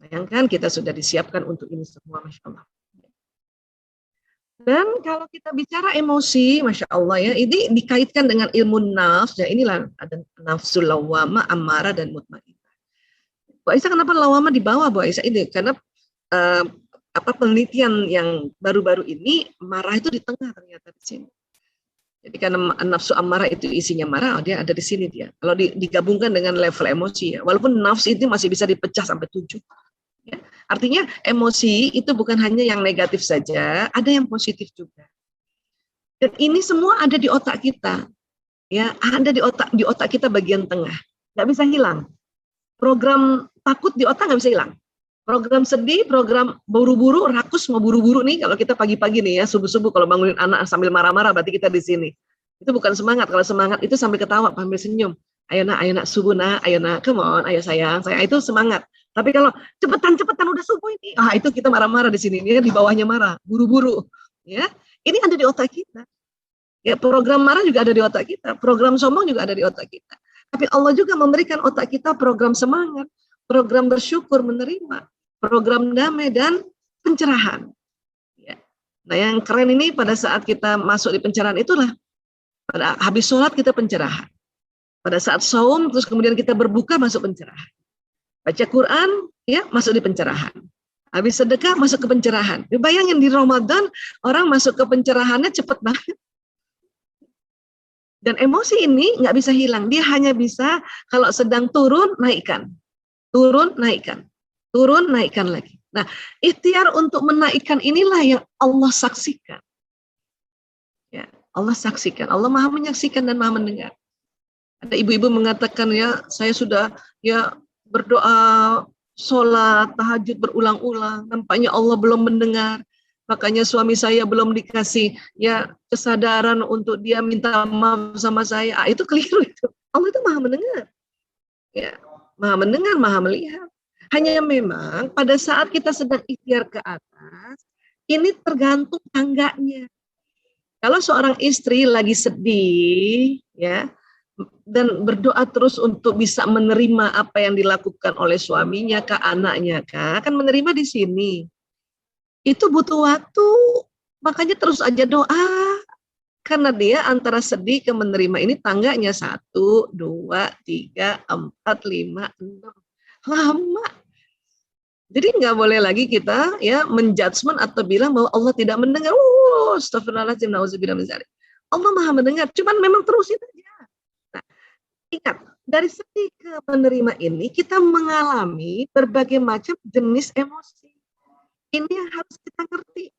Bayangkan kita sudah disiapkan untuk ini semua, Masya Allah. Dan kalau kita bicara emosi, Masya Allah ya, ini dikaitkan dengan ilmu nafs, ya inilah ada nafsul lawwamah, amarah, dan mutmainnah. Bu Aisyah, kenapa lawwamah di bawah Bu Aisyah ini? Karena penelitian yang baru-baru ini, marah itu di tengah ternyata di sini. Jadi karena nafsu amarah itu isinya marah, dia ada di sini dia. Kalau digabungkan dengan level emosi, ya, walaupun nafsu itu masih bisa dipecah sampai 7. Ya. Artinya emosi itu bukan hanya yang negatif saja, ada yang positif juga. Dan ini semua ada di otak kita, ya, ada di otak kita bagian tengah, nggak bisa hilang. Program takut di otak nggak bisa hilang. Program sedih, program buru-buru, rakus mau buru-buru nih. Kalau kita pagi-pagi nih ya, subuh-subuh kalau bangunin anak sambil marah-marah, berarti kita di sini. Itu bukan semangat. Kalau semangat itu sambil ketawa, sambil senyum. Ayo nak subuh nak, ayo nak, come on, ayo sayang, itu semangat. Tapi kalau cepetan udah subuh ini, itu kita marah-marah di sini, dia di bawahnya marah, buru-buru, ya. Ini ada di otak kita. Ya, program marah juga ada di otak kita, program sombong juga ada di otak kita. Tapi Allah juga memberikan otak kita program semangat, program bersyukur, menerima, program damai dan pencerahan. Ya. Nah, yang keren ini pada saat kita masuk di pencerahan itulah Pada habis sholat kita pencerahan. Pada saat saum, terus kemudian kita berbuka, masuk pencerahan. Baca Quran, ya masuk di pencerahan. Habis sedekah, masuk ke pencerahan. Bayangin di Ramadan, orang masuk ke pencerahannya cepat banget. Dan emosi ini nggak bisa hilang. Dia hanya bisa kalau sedang turun, naikkan. Turun, naikkan. Turun, naikkan lagi. Nah, ikhtiar untuk menaikkan inilah yang Allah saksikan. Ya, Allah saksikan. Allah Maha menyaksikan dan Maha mendengar. Ada ibu-ibu mengatakan, ya saya sudah ya berdoa, sholat, tahajud berulang-ulang, nampaknya Allah belum mendengar. Makanya suami saya belum dikasih ya kesadaran untuk dia minta maaf sama saya. Itu keliru itu. Allah itu Maha mendengar. Ya, Maha mendengar, Maha melihat. Hanya memang pada saat kita sedang ikhtiar ke atas, ini tergantung tangganya. Kalau seorang istri lagi sedih, ya, dan berdoa terus untuk bisa menerima apa yang dilakukan oleh suaminya, ke anaknya, akan menerima di sini. Itu butuh waktu, makanya terus aja doa. Karena dia antara sedih ke menerima ini tangganya 1, 2, 3, 4, 5, 6. Lama. Jadi nggak boleh lagi kita ya menjudgment atau bilang bahwa Allah tidak mendengar. Astagfirullahaladzim, na'udzubillah min dzalik. Allah Maha mendengar, cuman memang terusin aja. Nah, ingat, dari sedih ke menerima ini kita mengalami berbagai macam jenis emosi. Ini yang harus kita ngerti.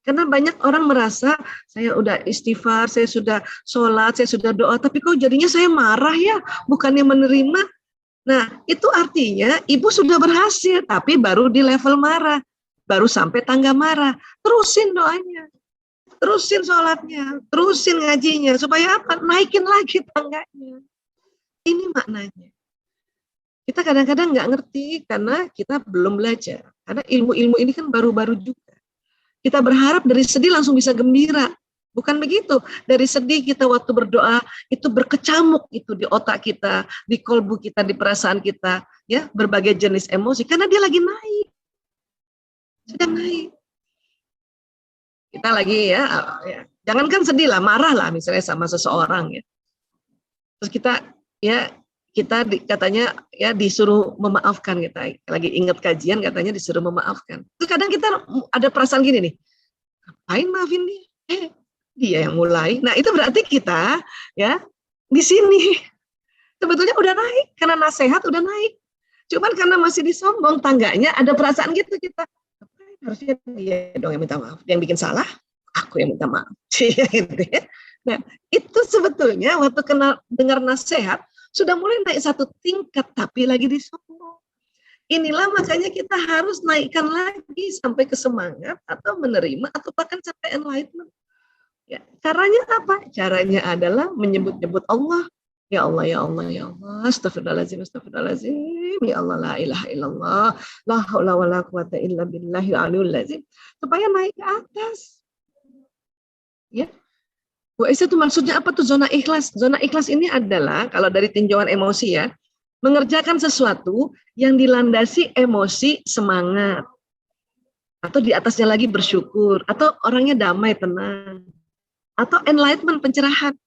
Karena banyak orang merasa, saya udah istighfar, saya sudah sholat, saya sudah doa, tapi kok jadinya saya marah ya, bukannya menerima. Nah, itu artinya ibu sudah berhasil, tapi baru di level marah. Baru sampai tangga marah. Terusin doanya, terusin sholatnya, terusin ngajinya. Supaya apa? Naikin lagi tangganya. Ini maknanya. Kita kadang-kadang nggak ngerti karena kita belum belajar. Karena ilmu-ilmu ini kan baru-baru juga. Kita berharap dari sedih langsung bisa gembira. Bukan begitu. Dari sedih kita waktu berdoa, itu berkecamuk itu di otak kita, di kolbu kita, di perasaan kita. Ya, berbagai jenis emosi. Karena dia lagi naik. Sedang naik. Kita lagi ya. Jangankan sedih lah, marah lah misalnya sama seseorang. Ya. Terus kita katanya ya disuruh memaafkan, kita lagi ingat kajian katanya disuruh memaafkan. Terus kadang kita ada perasaan gini nih, ngapain maafin dia? Dia yang mulai. Nah itu berarti kita ya di sini sebetulnya udah naik karena nasihat udah naik. Cuman karena masih disombong tangganya ada perasaan gitu kita. Harusnya dia dong yang minta maaf. Dia yang bikin salah, aku yang minta maaf. Nah itu sebetulnya waktu dengar nasihat sudah mulai naik 1 tingkat, tapi lagi disombong. Inilah makanya kita harus naikkan lagi sampai ke semangat atau menerima atau bahkan sampai enlightenment. Ya, caranya apa? Caranya adalah menyebut-nyebut Allah. Ya Allah, ya Allah, ya Allah. Astagfirullahaladzim, astagfirullahaladzim. Ya Allah, la ilaha illallah. La haula wa la quwata illa billahi aliyul lazim. Supaya naik ke atas. Ya. Itu maksudnya apa tuh zona ikhlas? Zona ikhlas ini adalah kalau dari tinjauan emosi ya, mengerjakan sesuatu yang dilandasi emosi semangat. Atau di atasnya lagi bersyukur. Atau orangnya damai, tenang. Atau enlightenment, pencerahan.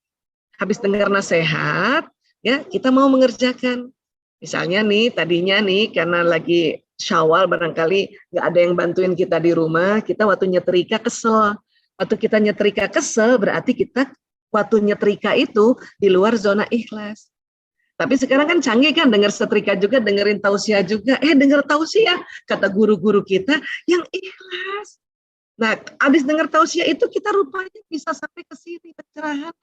Habis dengar nasihat, ya kita mau mengerjakan. Misalnya nih, tadinya nih karena lagi Syawal barangkali nggak ada yang bantuin kita di rumah, kita waktu nyetrika kesel. Waktu kita nyetrika kesel, berarti kita waktu nyetrika itu di luar zona ikhlas. Tapi sekarang kan canggih kan, dengar setrika juga, dengerin tausiah juga. Dengar tausiah, kata guru-guru kita, yang ikhlas. Nah, habis dengar tausiah itu kita rupanya bisa sampai ke sini pencerahan.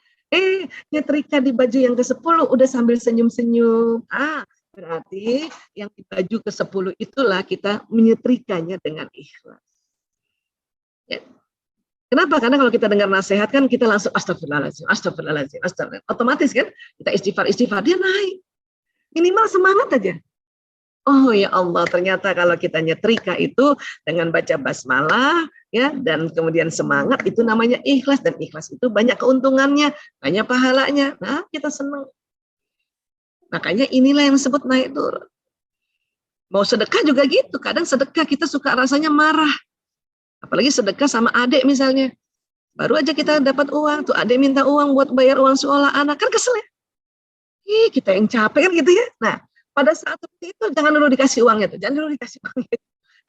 Nyetrika di baju yang ke-10 udah sambil senyum-senyum. Berarti yang di baju ke-10 itulah kita menyetrikanya dengan ikhlas. Ya. Kenapa? Karena kalau kita dengar nasihat kan kita langsung astagfirullahaladzim, astagfirullahaladzim, astagfirullahaladzim. Otomatis kan kita istighfar, dia naik. Minimal semangat aja. Oh ya Allah, ternyata kalau kita nyetrika itu dengan baca basmalah ya dan kemudian semangat itu namanya ikhlas, dan ikhlas itu banyak keuntungannya, banyak pahalanya. Nah, kita senang. Makanya inilah yang disebut naik turun. Mau sedekah juga gitu, kadang sedekah kita suka rasanya marah. Apalagi sedekah sama adik misalnya. Baru aja kita dapat uang, tuh ada yang minta uang buat bayar uang sekolah anak, kan kesel ya. Ih, kita yang capek kan gitu ya. Nah, pada saat itu jangan dulu dikasih uangnya tuh, jangan dulu dikasih uangnya.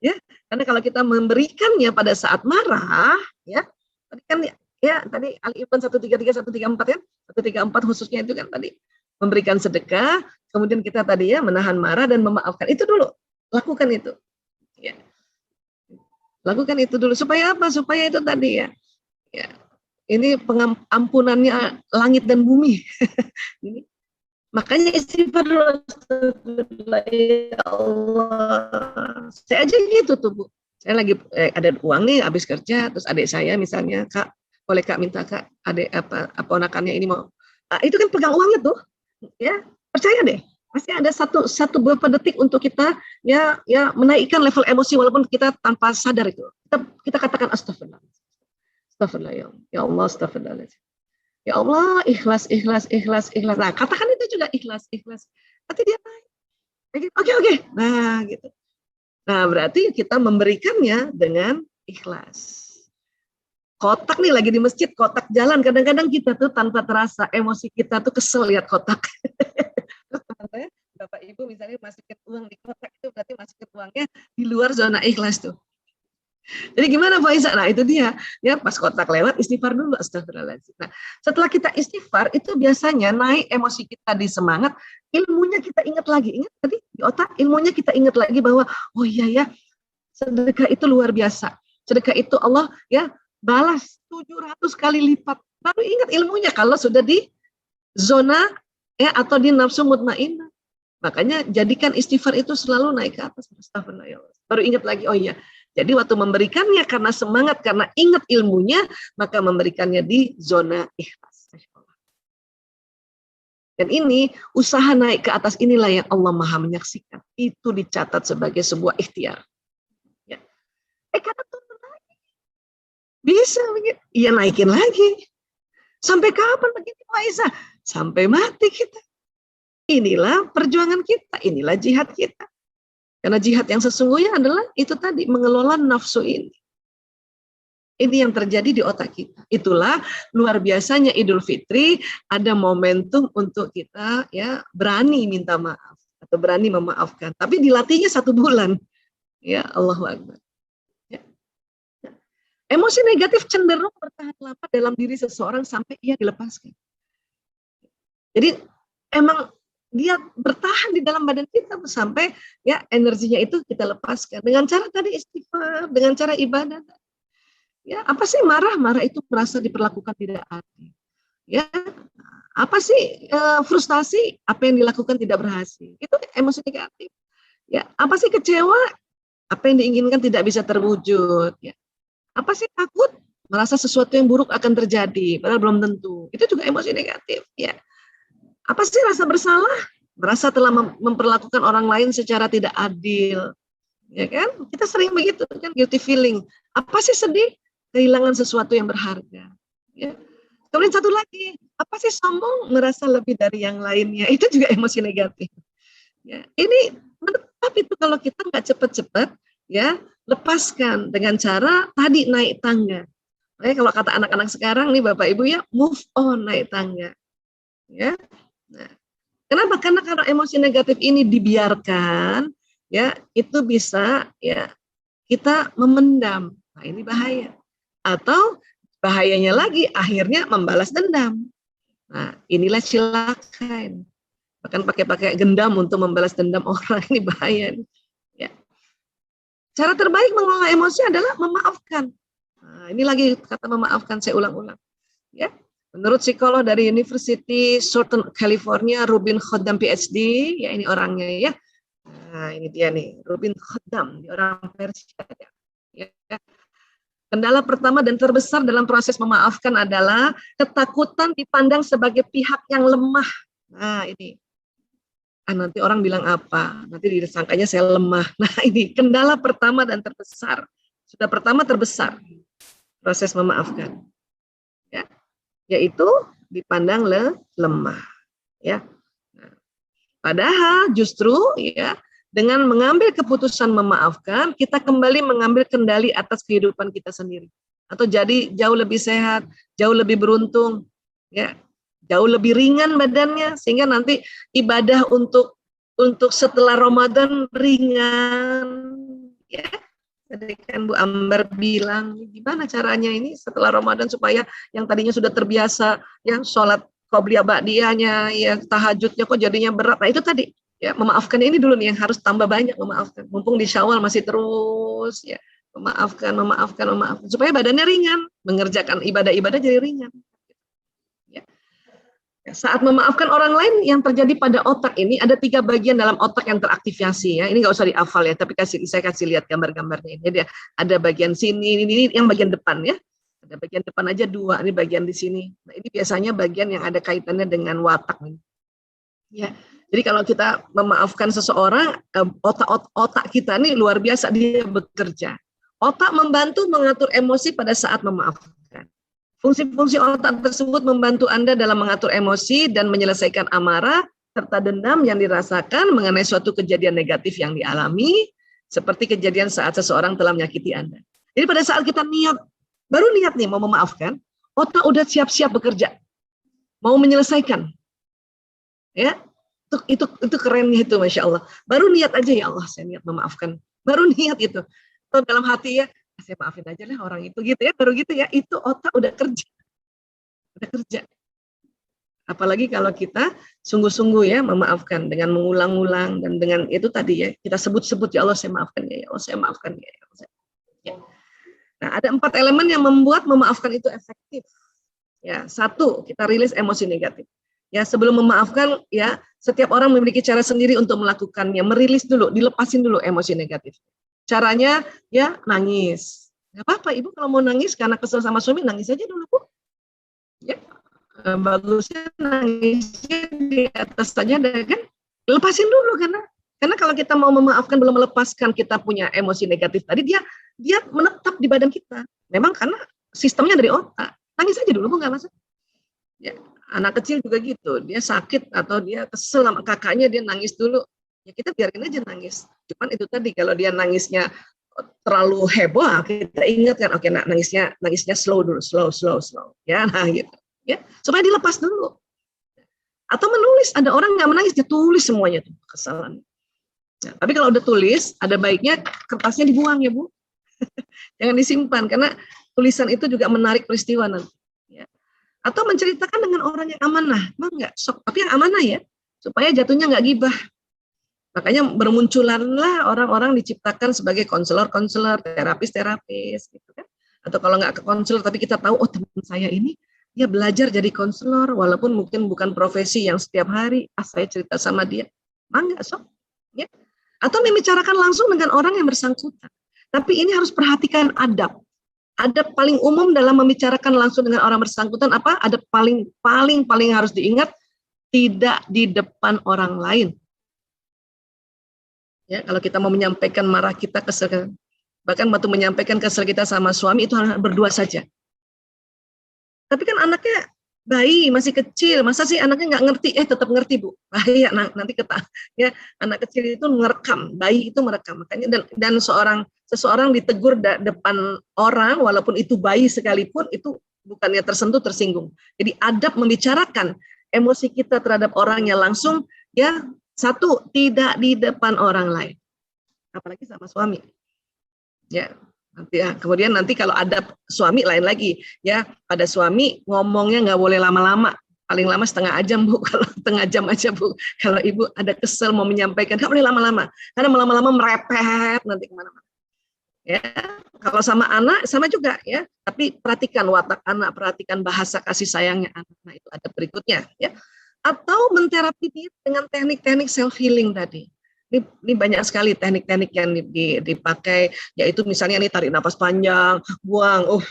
Ya, karena kalau kita memberikannya pada saat marah, ya, tadi kan ya tadi Ali Imran 133 134 kan, 134 khususnya itu kan tadi memberikan sedekah, kemudian kita tadi ya menahan marah dan memaafkan. Itu dulu, lakukan itu. Ya. Lakukan itu dulu supaya apa? Supaya itu tadi ya. Ya. Ini pengampunannya langit dan bumi. Ini makanya istighfar dulu. Ya Allah. Saya aja gitu tuh Bu. Saya lagi ada uang nih habis kerja, terus adik saya misalnya, Kak, boleh Kak minta Kak, adik apa ponakannya ini mau. Nah, itu kan pegang uangnya tuh. Ya, percaya deh. Pasti ada satu beberapa detik untuk kita ya menaikkan level emosi walaupun kita tanpa sadar itu. Kita katakan astagfirullah. Astagfirullah ya Allah, astagfirullah. Ya Allah, ikhlas, ikhlas, ikhlas, ikhlas. Nah, katakan itu juga ikhlas, ikhlas. Nanti dia naik. Oke, oke. Nah, gitu. Nah, berarti kita memberikannya dengan ikhlas. Kotak nih lagi di masjid, kotak jalan. Kadang-kadang kita tuh tanpa terasa, emosi kita tuh kesel lihat kotak. Terus teman-teman, Bapak Ibu misalnya masukin uang di kotak, itu berarti masukin uangnya di luar zona ikhlas tuh. Jadi gimana Pak Isa? Nah itu dia, ya pas kotak lewat istighfar dulu, astagfirullahaladzim. Nah setelah kita istighfar itu biasanya naik emosi kita di semangat, ilmunya kita ingat lagi, ingat tadi di otak ilmunya kita ingat lagi bahwa oh iya ya sedekah itu luar biasa, sedekah itu Allah ya balas 700 kali lipat. Baru ingat ilmunya kalau sudah di zona ya atau di nafsu mutmainnah. Makanya jadikan istighfar itu selalu naik ke atas, astagfirullah. Baru ingat lagi oh iya. Jadi waktu memberikannya karena semangat, karena ingat ilmunya, maka memberikannya di zona ikhlas. Dan ini, usaha naik ke atas inilah yang Allah Maha menyaksikan. Itu dicatat sebagai sebuah ikhtiar. Ya. Karena turun lagi. Bisa, iya naikin lagi. Sampai kapan begitu, Aisyah? Sampai mati kita. Inilah perjuangan kita, inilah jihad kita. Karena jihad yang sesungguhnya adalah itu tadi, mengelola nafsu ini. Ini yang terjadi di otak kita. Itulah luar biasanya Idul Fitri, ada momentum untuk kita ya berani minta maaf atau berani memaafkan. Tapi dilatihnya 1 bulan. Ya Allahu Akbar. Ya. Emosi negatif cenderung bertahan lama dalam diri seseorang sampai ia dilepaskan. Jadi emang dia bertahan di dalam badan kita sampai ya energinya itu kita lepaskan dengan cara tadi istighfar, dengan cara ibadah. Ya, apa sih marah? Marah itu merasa diperlakukan tidak adil. Ya, apa sih frustasi? Apa yang dilakukan tidak berhasil. Itu emosi negatif. Ya, apa sih kecewa? Apa yang diinginkan tidak bisa terwujud. Ya, apa sih takut? Merasa sesuatu yang buruk akan terjadi, padahal belum tentu. Itu juga emosi negatif. Ya. Apa sih rasa bersalah? Merasa telah memperlakukan orang lain secara tidak adil. Ya kan? Kita sering begitu kan, guilty feeling. Apa sih sedih? Kehilangan sesuatu yang berharga. Ya. Kemudian satu lagi, apa sih sombong? Merasa lebih dari yang lainnya. Itu juga emosi negatif. Ya. Ini menetap itu kalau kita nggak cepat-cepat, ya lepaskan dengan cara tadi naik tangga. Makanya kalau kata anak-anak sekarang nih Bapak Ibu ya, move on, naik tangga. Ya. Nah, kenapa? Karena kalau emosi negatif ini dibiarkan, ya itu bisa ya kita memendam. Nah ini bahaya. Atau bahayanya lagi akhirnya membalas dendam. Nah inilah cilakain. Bahkan pakai gendam untuk membalas dendam orang, ini bahaya. Ya. Cara terbaik mengelola emosi adalah memaafkan. Nah, ini lagi kata memaafkan, saya ulang-ulang. Ya. Menurut psikolog dari University Southern California, Rubin Khaddam PhD, ya ini orangnya ya. Nah ini dia nih, Rubin Khaddam, orang Persia. Ya. Kendala pertama dan terbesar dalam proses memaafkan adalah ketakutan dipandang sebagai pihak yang lemah. Nah ini, nanti orang bilang apa? Nanti disangkanya saya lemah. Nah ini kendala pertama dan terbesar. Sudah pertama terbesar proses memaafkan. Ya. Yaitu dipandang lemah, ya. Nah, padahal justru ya dengan mengambil keputusan memaafkan, kita kembali mengambil kendali atas kehidupan kita sendiri. atau jadi jauh lebih sehat, jauh lebih beruntung, ya, jauh lebih ringan badannya, sehingga nanti ibadah untuk setelah Ramadan ringan, ya. Tadi kan Bu Ambar bilang, gimana caranya ini setelah Ramadan supaya yang tadinya sudah terbiasa, yang sholat qobliyah ba'diyahnya, ya tahajudnya kok jadinya berat. Nah itu tadi, ya memaafkan ini dulu nih yang harus tambah banyak memaafkan. Mumpung di Syawal masih terus, ya memaafkan, supaya badannya ringan, mengerjakan ibadah-ibadah jadi ringan. Saat memaafkan orang lain, yang terjadi pada otak ini ada 3 bagian dalam otak yang teraktivasi, ya. Ini nggak usah dihafal ya, tapi saya kasih lihat gambar-gambarnya ini. Jadi ada bagian sini, ini yang bagian depan ya. Ada bagian depan aja 2, ini bagian di sini. Nah, ini biasanya bagian yang ada kaitannya dengan watak. Ya. Jadi kalau kita memaafkan seseorang, otak kita ini luar biasa dia bekerja. Otak membantu mengatur emosi pada saat memaafkan. Fungsi-fungsi otak tersebut membantu Anda dalam mengatur emosi dan menyelesaikan amarah serta dendam yang dirasakan mengenai suatu kejadian negatif yang dialami, seperti kejadian saat seseorang telah menyakiti Anda. Jadi pada saat kita baru niat nih mau memaafkan, otak udah siap-siap bekerja, mau menyelesaikan. Ya, itu kerennya itu, Masya Allah. Baru niat aja, ya Allah, saya niat memaafkan. Baru niat itu. Atau dalam hati ya, saya maafin aja lah orang itu gitu ya, baru gitu ya, itu otak udah kerja. Apalagi kalau kita sungguh-sungguh ya memaafkan dengan mengulang-ulang dan dengan itu tadi ya, kita sebut-sebut, ya Allah saya maafkan ya, ya Allah saya maafkan ya. Ya. Nah, ada 4 elemen yang membuat memaafkan itu efektif. Ya, 1, kita rilis emosi negatif. Ya, sebelum memaafkan ya, setiap orang memiliki cara sendiri untuk melakukannya, merilis dulu, dilepasin dulu emosi negatif. Caranya ya nangis. Nggak apa-apa Ibu kalau mau nangis karena kesel sama suami, nangis aja dulu Bu. Ya, bagusnya nangisnya di atas saja deh kan. Lepasin dulu karena kalau kita mau memaafkan belum melepaskan kita punya emosi negatif tadi, dia menetap di badan kita. Memang karena sistemnya dari otak. Nangis aja dulu Bu, nggak masalah. Ya, anak kecil juga gitu. Dia sakit atau dia kesel sama kakaknya, dia nangis dulu. Ya kita biarin aja nangis. Cuman itu tadi kalau dia nangisnya terlalu heboh, kita ingatkan, oke, nangisnya slow dulu, slow. Ya, nah gitu. Ya, supaya dilepas dulu. Atau menulis, ada orang nggak menangis, dia tulis semuanya tuh kesalahan. Nah, tapi kalau udah tulis, ada baiknya kertasnya dibuang ya Bu. Jangan disimpan karena tulisan itu juga menarik peristiwa nanti. Ya. Atau menceritakan dengan orang yang amanah, enggak sok, tapi yang amanah ya, supaya jatuhnya nggak gibah. Makanya bermunculanlah orang-orang diciptakan sebagai konselor, terapis gitu kan. Atau kalau nggak ke konselor tapi kita tahu, oh teman saya ini dia belajar jadi konselor walaupun mungkin bukan profesi yang setiap hari saya cerita sama dia. Mangga sok. Ya. Atau membicarakan langsung dengan orang yang bersangkutan. Tapi ini harus perhatikan adab. Adab paling umum dalam membicarakan langsung dengan orang bersangkutan apa? Adab paling harus diingat, tidak di depan orang lain. Ya, kalau kita mau menyampaikan marah kita, kesel, bahkan waktu menyampaikan kesel kita sama suami itu harus berdua saja. Tapi kan anaknya bayi, masih kecil, masa sih anaknya nggak ngerti? Tetap ngerti Bu. Bahaya nanti ya anak kecil itu merekam, bayi itu merekam. Makanya dan seseorang ditegur depan orang, walaupun itu bayi sekalipun, itu bukannya tersentuh, tersinggung. Jadi adab membicarakan emosi kita terhadap orangnya langsung, ya. 1, tidak di depan orang lain, apalagi sama suami. Ya, kemudian nanti kalau ada suami lain lagi, ya pada suami ngomongnya nggak boleh lama-lama, paling lama setengah jam Bu, kalau setengah jam aja Bu. Kalau Ibu ada kesel mau menyampaikan, nggak boleh lama-lama, karena lama-lama merepet nanti kemana-mana. Ya, kalau sama anak sama juga ya, tapi perhatikan watak anak, perhatikan bahasa kasih sayangnya anak. Nah itu ada berikutnya ya. Atau menterapi diri dengan teknik-teknik self healing tadi. Ini banyak sekali teknik-teknik yang dipakai, yaitu misalnya tarik napas panjang, buang,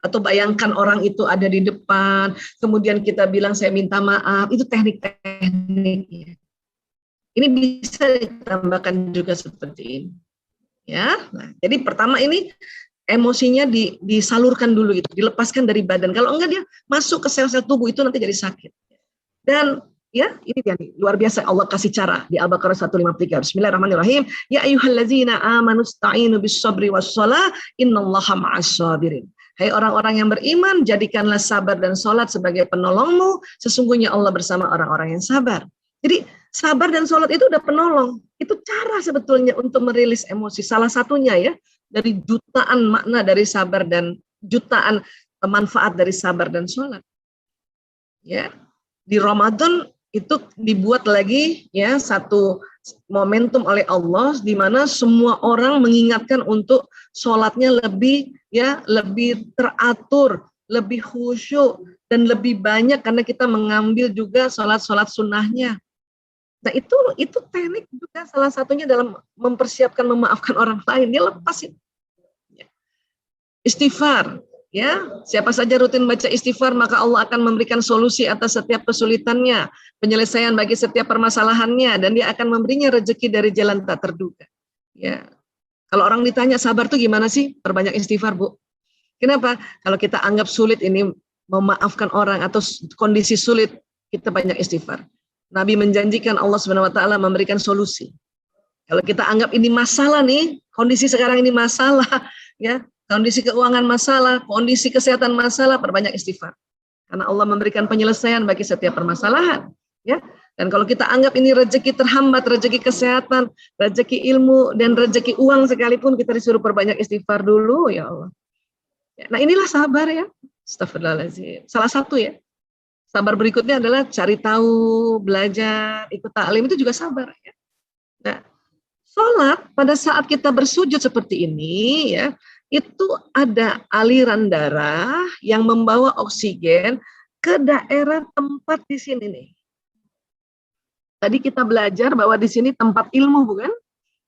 atau bayangkan orang itu ada di depan, kemudian kita bilang saya minta maaf, itu teknik-tekniknya. Ini bisa ditambahkan juga seperti ini. Ya, nah, jadi pertama ini emosinya disalurkan dulu gitu, dilepaskan dari badan. Kalau enggak dia masuk ke sel-sel tubuh itu nanti jadi sakit. Dan ya ini dia nih, luar biasa Allah kasih cara di Al-Baqarah 153. Bismillahirrahmanirrahim. Ya ayyuhallazina amanu sta'inu bis sabri was shalah innallaha ma'as sabirin. Hai orang-orang yang beriman, jadikanlah sabar dan sholat sebagai penolongmu. Sesungguhnya Allah bersama orang-orang yang sabar. Jadi sabar dan sholat itu udah penolong. Itu cara sebetulnya untuk merilis emosi. Salah satunya ya, dari jutaan makna dari sabar dan jutaan manfaat dari sabar dan sholat. Ya, di Ramadan itu dibuat lagi ya satu momentum oleh Allah di mana semua orang mengingatkan untuk sholatnya lebih teratur, lebih khusyuk dan lebih banyak karena kita mengambil juga sholat sunnahnya. Nah itu teknik juga salah satunya dalam mempersiapkan memaafkan orang lain. Dia lepasin. Istighfar. Ya, siapa saja rutin baca istighfar maka Allah akan memberikan solusi atas setiap kesulitannya, penyelesaian bagi setiap permasalahannya, dan Dia akan memberinya rezeki dari jalan tak terduga. Ya, kalau orang ditanya sabar tuh gimana sih? Perbanyak istighfar, Bu. Kenapa? Kalau kita anggap sulit ini memaafkan orang atau kondisi sulit, kita banyak istighfar. Nabi menjanjikan Allah Subhanahu Wa Taala memberikan solusi. Kalau kita anggap ini masalah nih, kondisi sekarang ini masalah, ya. Kondisi keuangan masalah, kondisi kesehatan masalah, perbanyak istighfar. Karena Allah memberikan penyelesaian bagi setiap permasalahan. Ya. Dan kalau kita anggap ini rezeki terhambat, rezeki kesehatan, rezeki ilmu, dan rezeki uang sekalipun, kita disuruh perbanyak istighfar dulu, ya Allah. Ya, nah inilah sabar ya. Astagfirullahaladzim. Salah satu ya. Sabar berikutnya adalah cari tahu, belajar, ikut taklim, itu juga sabar. Ya. Nah, sholat pada saat kita bersujud seperti ini, ya, itu ada aliran darah yang membawa oksigen ke daerah tempat di sini nih. Tadi kita belajar bahwa di sini tempat ilmu bukan?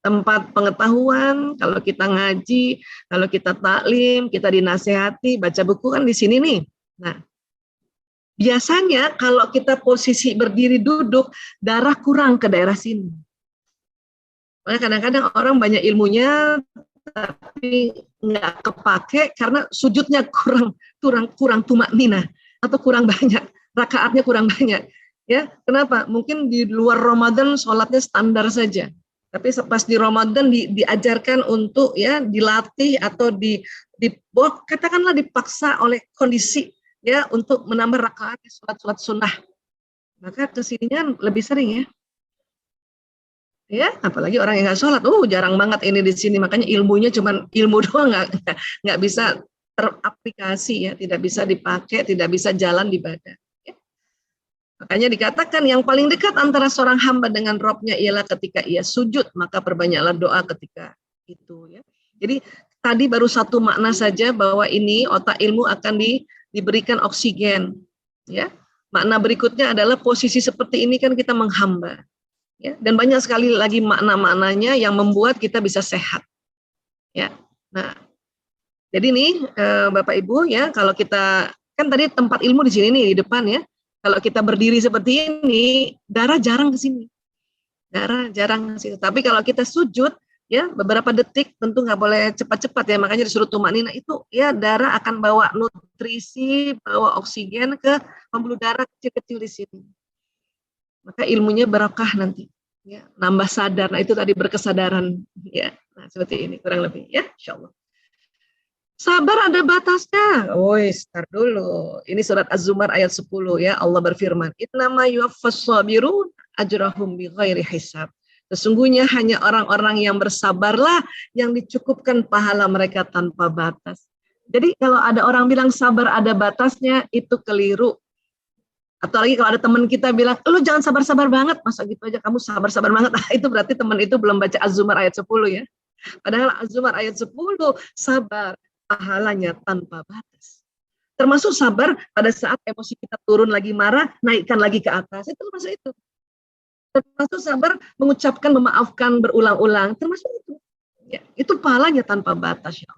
Tempat pengetahuan, kalau kita ngaji, kalau kita taklim, kita dinasehati, baca buku kan di sini nih. Nah, biasanya kalau kita posisi berdiri duduk, darah kurang ke daerah sini. Makanya kadang-kadang orang banyak ilmunya, tapi nggak kepake karena sujudnya kurang tumak nina atau kurang banyak, rakaatnya kurang banyak. Ya, kenapa? Mungkin di luar Ramadan sholatnya standar saja, tapi pas di Ramadan diajarkan untuk ya dilatih atau katakanlah dipaksa oleh kondisi ya untuk menambah rakaat sholat sunnah. Maka kesininya lebih sering ya. Ya, apalagi orang yang nggak sholat, jarang banget ini di sini. Makanya ilmunya cuma ilmu doang, nggak bisa teraplikasi ya, tidak bisa dipakai, tidak bisa jalan di badan. Ya. Makanya dikatakan yang paling dekat antara seorang hamba dengan Robnya ialah ketika ia sujud, maka perbanyaklah doa ketika itu. Ya. Jadi tadi baru satu makna saja bahwa ini otak ilmu akan diberikan oksigen. Ya, makna berikutnya adalah posisi seperti ini kan kita menghamba. Ya, dan banyak sekali lagi makna-maknanya yang membuat kita bisa sehat. Ya, nah, jadi nih Bapak Ibu ya, kalau kita kan tadi tempat ilmu di sini nih di depan ya. Kalau kita berdiri seperti ini, darah jarang ke sini. Darah jarang ke sini. Tapi kalau kita sujud ya beberapa detik, tentu nggak boleh cepat-cepat ya. Makanya disuruh tumanina itu ya darah akan bawa nutrisi, bawa oksigen ke pembuluh darah kecil-kecil di sini. Maka ilmunya barokah nanti ya, nambah sadar. Nah itu tadi berkesadaran ya. Nah seperti ini kurang lebih ya, insyaallah. Sabar ada batasnya. Start dulu. Ini surat Az-Zumar ayat 10 ya. Allah berfirman, "Innama yuwaffas sabirun ajrahum bighairi hisab." Sesungguhnya hanya orang-orang yang bersabarlah yang dicukupkan pahala mereka tanpa batas. Jadi kalau ada orang bilang sabar ada batasnya, itu keliru. Atau lagi kalau ada teman kita bilang, lu jangan sabar-sabar banget, masa gitu aja kamu sabar-sabar banget, itu berarti teman itu belum baca Az-Zumar ayat 10 ya. Padahal Az-Zumar ayat 10, sabar pahalanya tanpa batas. Termasuk sabar pada saat emosi kita turun lagi marah, naikkan lagi ke atas, itu termasuk itu. Termasuk sabar mengucapkan, memaafkan berulang-ulang, termasuk itu. Ya, itu pahalanya tanpa batas ya.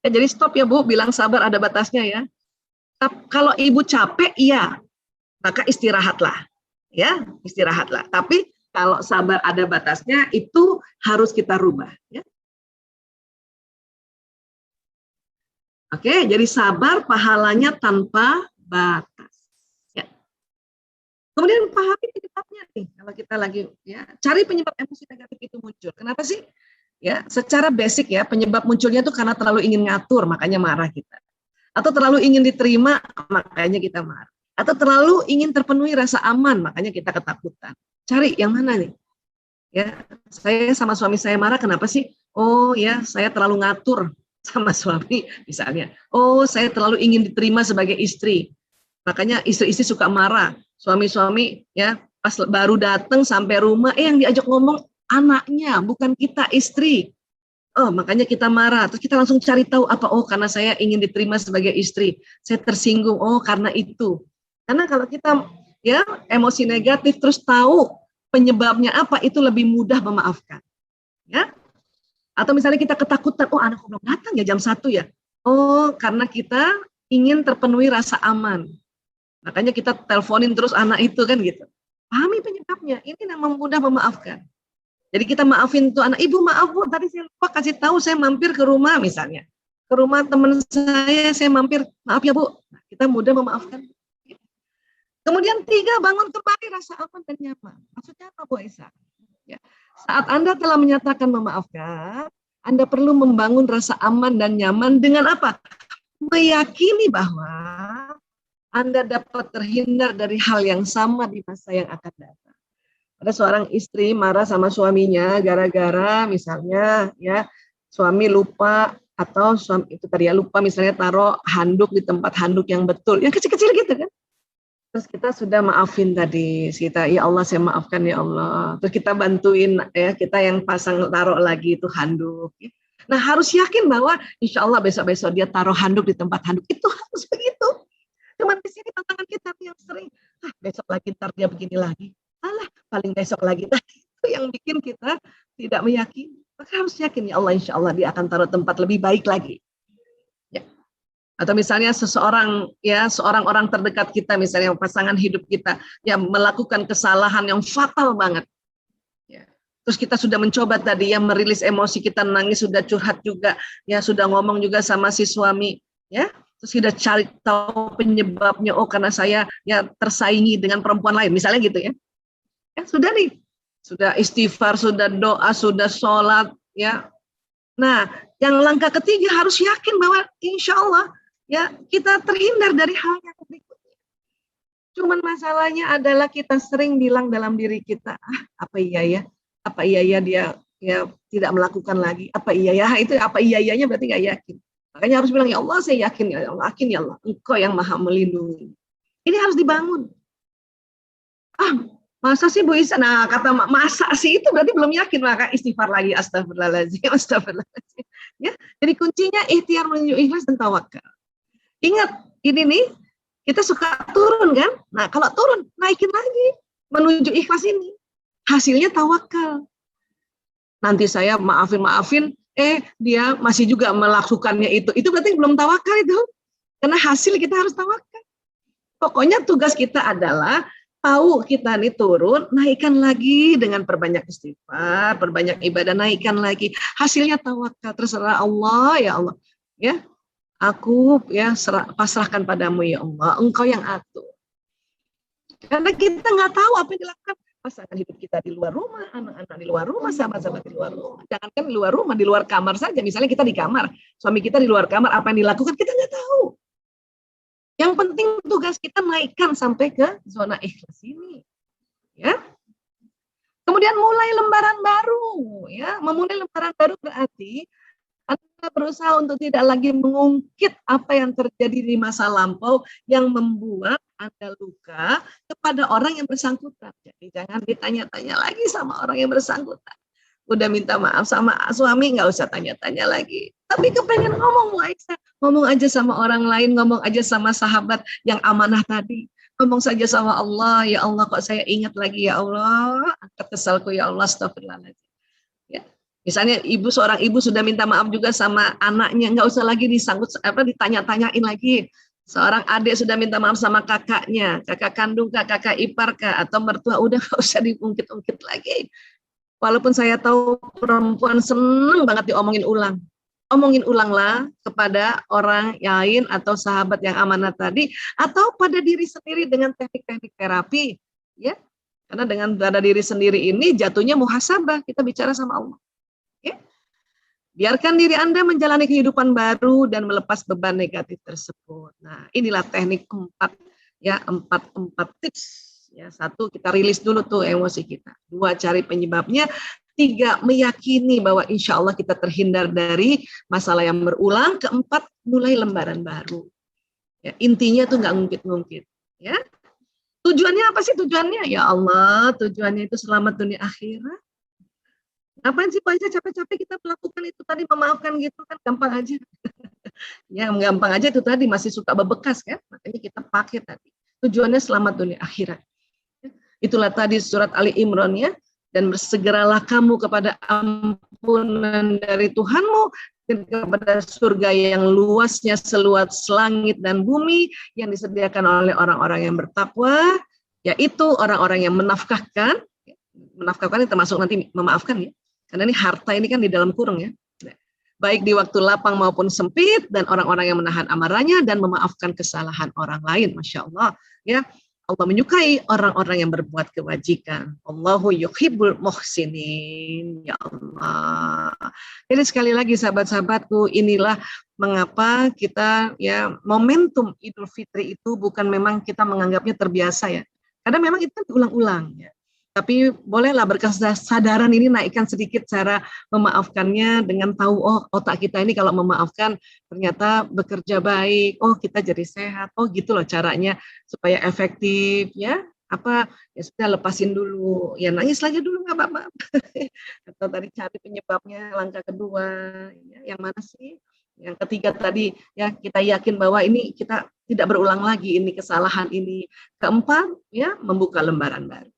Ya, jadi stop ya Bu, bilang sabar ada batasnya ya. Kalau ibu capek, iya. Maka istirahatlah, ya istirahatlah. Tapi kalau sabar ada batasnya, itu harus kita rubah. Ya. Oke, jadi sabar pahalanya tanpa batas. Ya. Kemudian pahami penyebabnya nih. Kalau kita lagi ya cari penyebab emosi negatif itu muncul. Kenapa sih? Ya, secara basic ya penyebab munculnya itu karena terlalu ingin ngatur, makanya marah kita. Atau terlalu ingin diterima, makanya kita marah. Atau terlalu ingin terpenuhi rasa aman, makanya kita ketakutan. Cari yang mana nih? Ya, saya sama suami saya marah, kenapa sih? Oh ya, saya terlalu ngatur sama suami misalnya. Oh, saya terlalu ingin diterima sebagai istri. Makanya istri-istri suka marah. Suami-suami ya pas baru datang sampai rumah, yang diajak ngomong anaknya, bukan kita istri. Oh, makanya kita marah. Terus kita langsung cari tahu apa? Oh, karena saya ingin diterima sebagai istri. Saya tersinggung. Oh, karena itu. Karena kalau kita ya emosi negatif terus tahu penyebabnya apa, itu lebih mudah memaafkan. Ya. Atau misalnya kita ketakutan, oh anakku belum datang ya jam 1 ya. Oh, karena kita ingin terpenuhi rasa aman. Makanya kita teleponin terus anak itu kan gitu. Pahami penyebabnya. Ini yang mudah memaafkan. Jadi kita maafin tuh anak, ibu maaf bu, tadi saya lupa kasih tahu, saya mampir ke rumah misalnya. Ke rumah teman saya mampir, maaf ya bu. Nah, kita mudah memaafkan. Kemudian 3, bangun kembali rasa aman dan nyaman. Maksudnya apa Bu Aisyah? Ya. Saat Anda telah menyatakan memaafkan, Anda perlu membangun rasa aman dan nyaman dengan apa? Meyakini bahwa Anda dapat terhindar dari hal yang sama di masa yang akan datang. Ada seorang istri marah sama suaminya gara-gara misalnya ya suami lupa, atau suami itu tadi ya lupa misalnya taruh handuk di tempat handuk yang betul, yang kecil-kecil gitu kan. Terus kita sudah maafin tadi, kita ya Allah saya maafkan ya Allah. Terus kita bantuin ya, kita yang pasang taruh lagi itu handuk. Nah harus yakin bahwa insya Allah besok-besok dia taruh handuk di tempat handuk. Itu harus begitu. Cuman di sini tantangan kita yang sering, besok lagi ntar dia begini lagi. Alah paling besok lagi. Nah, itu yang bikin kita tidak meyakini. Maka harus yakin ya Allah insya Allah dia akan taruh tempat lebih baik lagi. Ya. Atau misalnya seseorang ya seorang orang terdekat kita misalnya pasangan hidup kita yang melakukan kesalahan yang fatal banget. Ya. Terus kita sudah mencoba tadi ya merilis emosi kita, nangis, sudah curhat juga, ya sudah ngomong juga sama si suami, ya. Terus kita cari tahu penyebabnya, oh karena saya ya tersaingi dengan perempuan lain, misalnya gitu ya. Ya sudah nih, sudah istighfar, sudah doa, sudah sholat, ya. Nah, yang langkah ketiga harus yakin bahwa insya Allah ya kita terhindar dari hal yang berikutnya. Cuman masalahnya adalah kita sering bilang dalam diri kita, apa iya ya dia ya tidak melakukan lagi, apa iya ya, itu apa iya-iyanya berarti nggak yakin. Makanya harus bilang ya Allah saya yakin ya Allah, yakin ya Allah, Engkau yang maha melindungi. Ini harus dibangun. Masa sih Bu Isa? Nah kata masa sih itu berarti belum yakin, maka istighfar lagi, astagfirullahaladzim, astagfirullahaladzim. Ya, jadi kuncinya ikhtiar menuju ikhlas dan tawakal. Ingat ini nih, kita suka turun kan? Nah kalau turun naikin lagi menuju ikhlas ini. Hasilnya tawakal. Nanti saya maafin, dia masih juga melakukannya itu berarti belum tawakal itu. Karena hasil kita harus tawakal. Pokoknya tugas kita adalah tahu kita nih turun, naikkan lagi dengan perbanyak istighfar, perbanyak ibadah, naikkan lagi. Hasilnya tawakal, terserah Allah ya Allah. Ya, aku ya pasrahkan padamu ya Allah, Engkau yang atur. Karena kita nggak tahu apa yang dilakukan pasangan hidup kita di luar rumah, anak-anak di luar rumah, sahabat-sahabat di luar rumah. Jangankan di luar rumah, di luar kamar saja. Misalnya kita di kamar, suami kita di luar kamar, apa yang dilakukan kita nggak tahu. Yang penting tugas kita naikkan sampai ke zona ikhlas ini. Ya. Kemudian mulai lembaran baru. Ya, memulai lembaran baru berarti Anda berusaha untuk tidak lagi mengungkit apa yang terjadi di masa lampau yang membuat Anda luka kepada orang yang bersangkutan. Jadi jangan ditanya-tanya lagi sama orang yang bersangkutan. Udah minta maaf sama suami, nggak usah tanya-tanya lagi. Tapi kepengen ngomong, ngomong aja sama orang lain, ngomong aja sama sahabat yang amanah tadi. Ngomong saja sama Allah, ya Allah kok saya ingat lagi ya Allah, angkat kesalku ya Allah, astagfirullahaladzim. Ya. Misalnya seorang ibu sudah minta maaf juga sama anaknya, nggak usah lagi ditanya-tanyain lagi. Seorang adik sudah minta maaf sama kakaknya, kakak kandung kakak ipar atau mertua, udah nggak usah diungkit-ungkit lagi. Walaupun saya tahu perempuan seneng banget diomongin ulang. Omongin ulanglah kepada orang lain atau sahabat yang amanah tadi, atau pada diri sendiri dengan teknik-teknik terapi, ya. Karena dengan pada diri sendiri ini jatuhnya muhasabah, kita bicara sama Allah. Ya. Biarkan diri Anda menjalani kehidupan baru dan melepas beban negatif tersebut. Nah, inilah teknik 4 ya, 4 tips. Ya, 1, kita rilis dulu tuh emosi kita. 2, cari penyebabnya. 3, meyakini bahwa insya Allah kita terhindar dari masalah yang berulang. 4, mulai lembaran baru. Ya, intinya tuh nggak ngungkit-ngungkit. Ya, tujuannya apa sih tujuannya? Ya Allah, tujuannya itu selamat dunia akhirat. Ngapain sih Pak Aisyah capek-capek kita melakukan itu tadi, memaafkan gitu kan gampang aja. Ya gampang aja itu tadi, masih suka bebekas kan, makanya kita pakai tadi. Tujuannya selamat dunia akhirat. Itulah tadi surat Ali Imran ya, dan bersegeralah kamu kepada ampunan dari Tuhanmu dan kepada surga yang luasnya seluas langit dan bumi yang disediakan oleh orang-orang yang bertakwa, yaitu orang-orang yang menafkahkan itu termasuk nanti memaafkan ya. Karena ini harta ini kan di dalam kurung ya. Baik di waktu lapang maupun sempit, dan orang-orang yang menahan amarahnya dan memaafkan kesalahan orang lain. Masya Allah. Ya, Allah menyukai orang-orang yang berbuat kebajikan. Allahu yuhibbul muhsinin. Ya Allah. Jadi sekali lagi sahabat-sahabatku, inilah mengapa kita ya momentum Idul Fitri itu bukan memang kita menganggapnya terbiasa ya. Karena memang itu diulang-ulang ya. Tapi bolehlah berkesadaran ini naikkan sedikit cara memaafkannya dengan tahu, oh otak kita ini kalau memaafkan ternyata bekerja baik, oh kita jadi sehat, oh gitu loh caranya supaya efektif ya. Apa ya sudah lepasin dulu, ya nangis lagi dulu nggak apa-apa. Atau tadi cari penyebabnya, langkah kedua, ya, yang mana sih? Yang ketiga tadi ya kita yakin bahwa ini kita tidak berulang lagi ini kesalahan ini. Keempat ya membuka lembaran baru.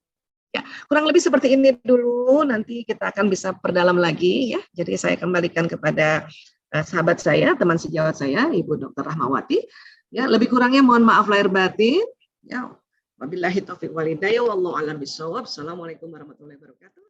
Ya, kurang lebih seperti ini dulu, nanti kita akan bisa perdalam lagi ya. Jadi saya kembalikan kepada sahabat saya, teman sejawat saya, Ibu Dr. Rahmawati. Ya, lebih kurangnya mohon maaf lahir batin. Ya, wabillahi taufiq wal hidayah, wallahu a'lam bishawab. Assalamualaikum warahmatullahi wabarakatuh.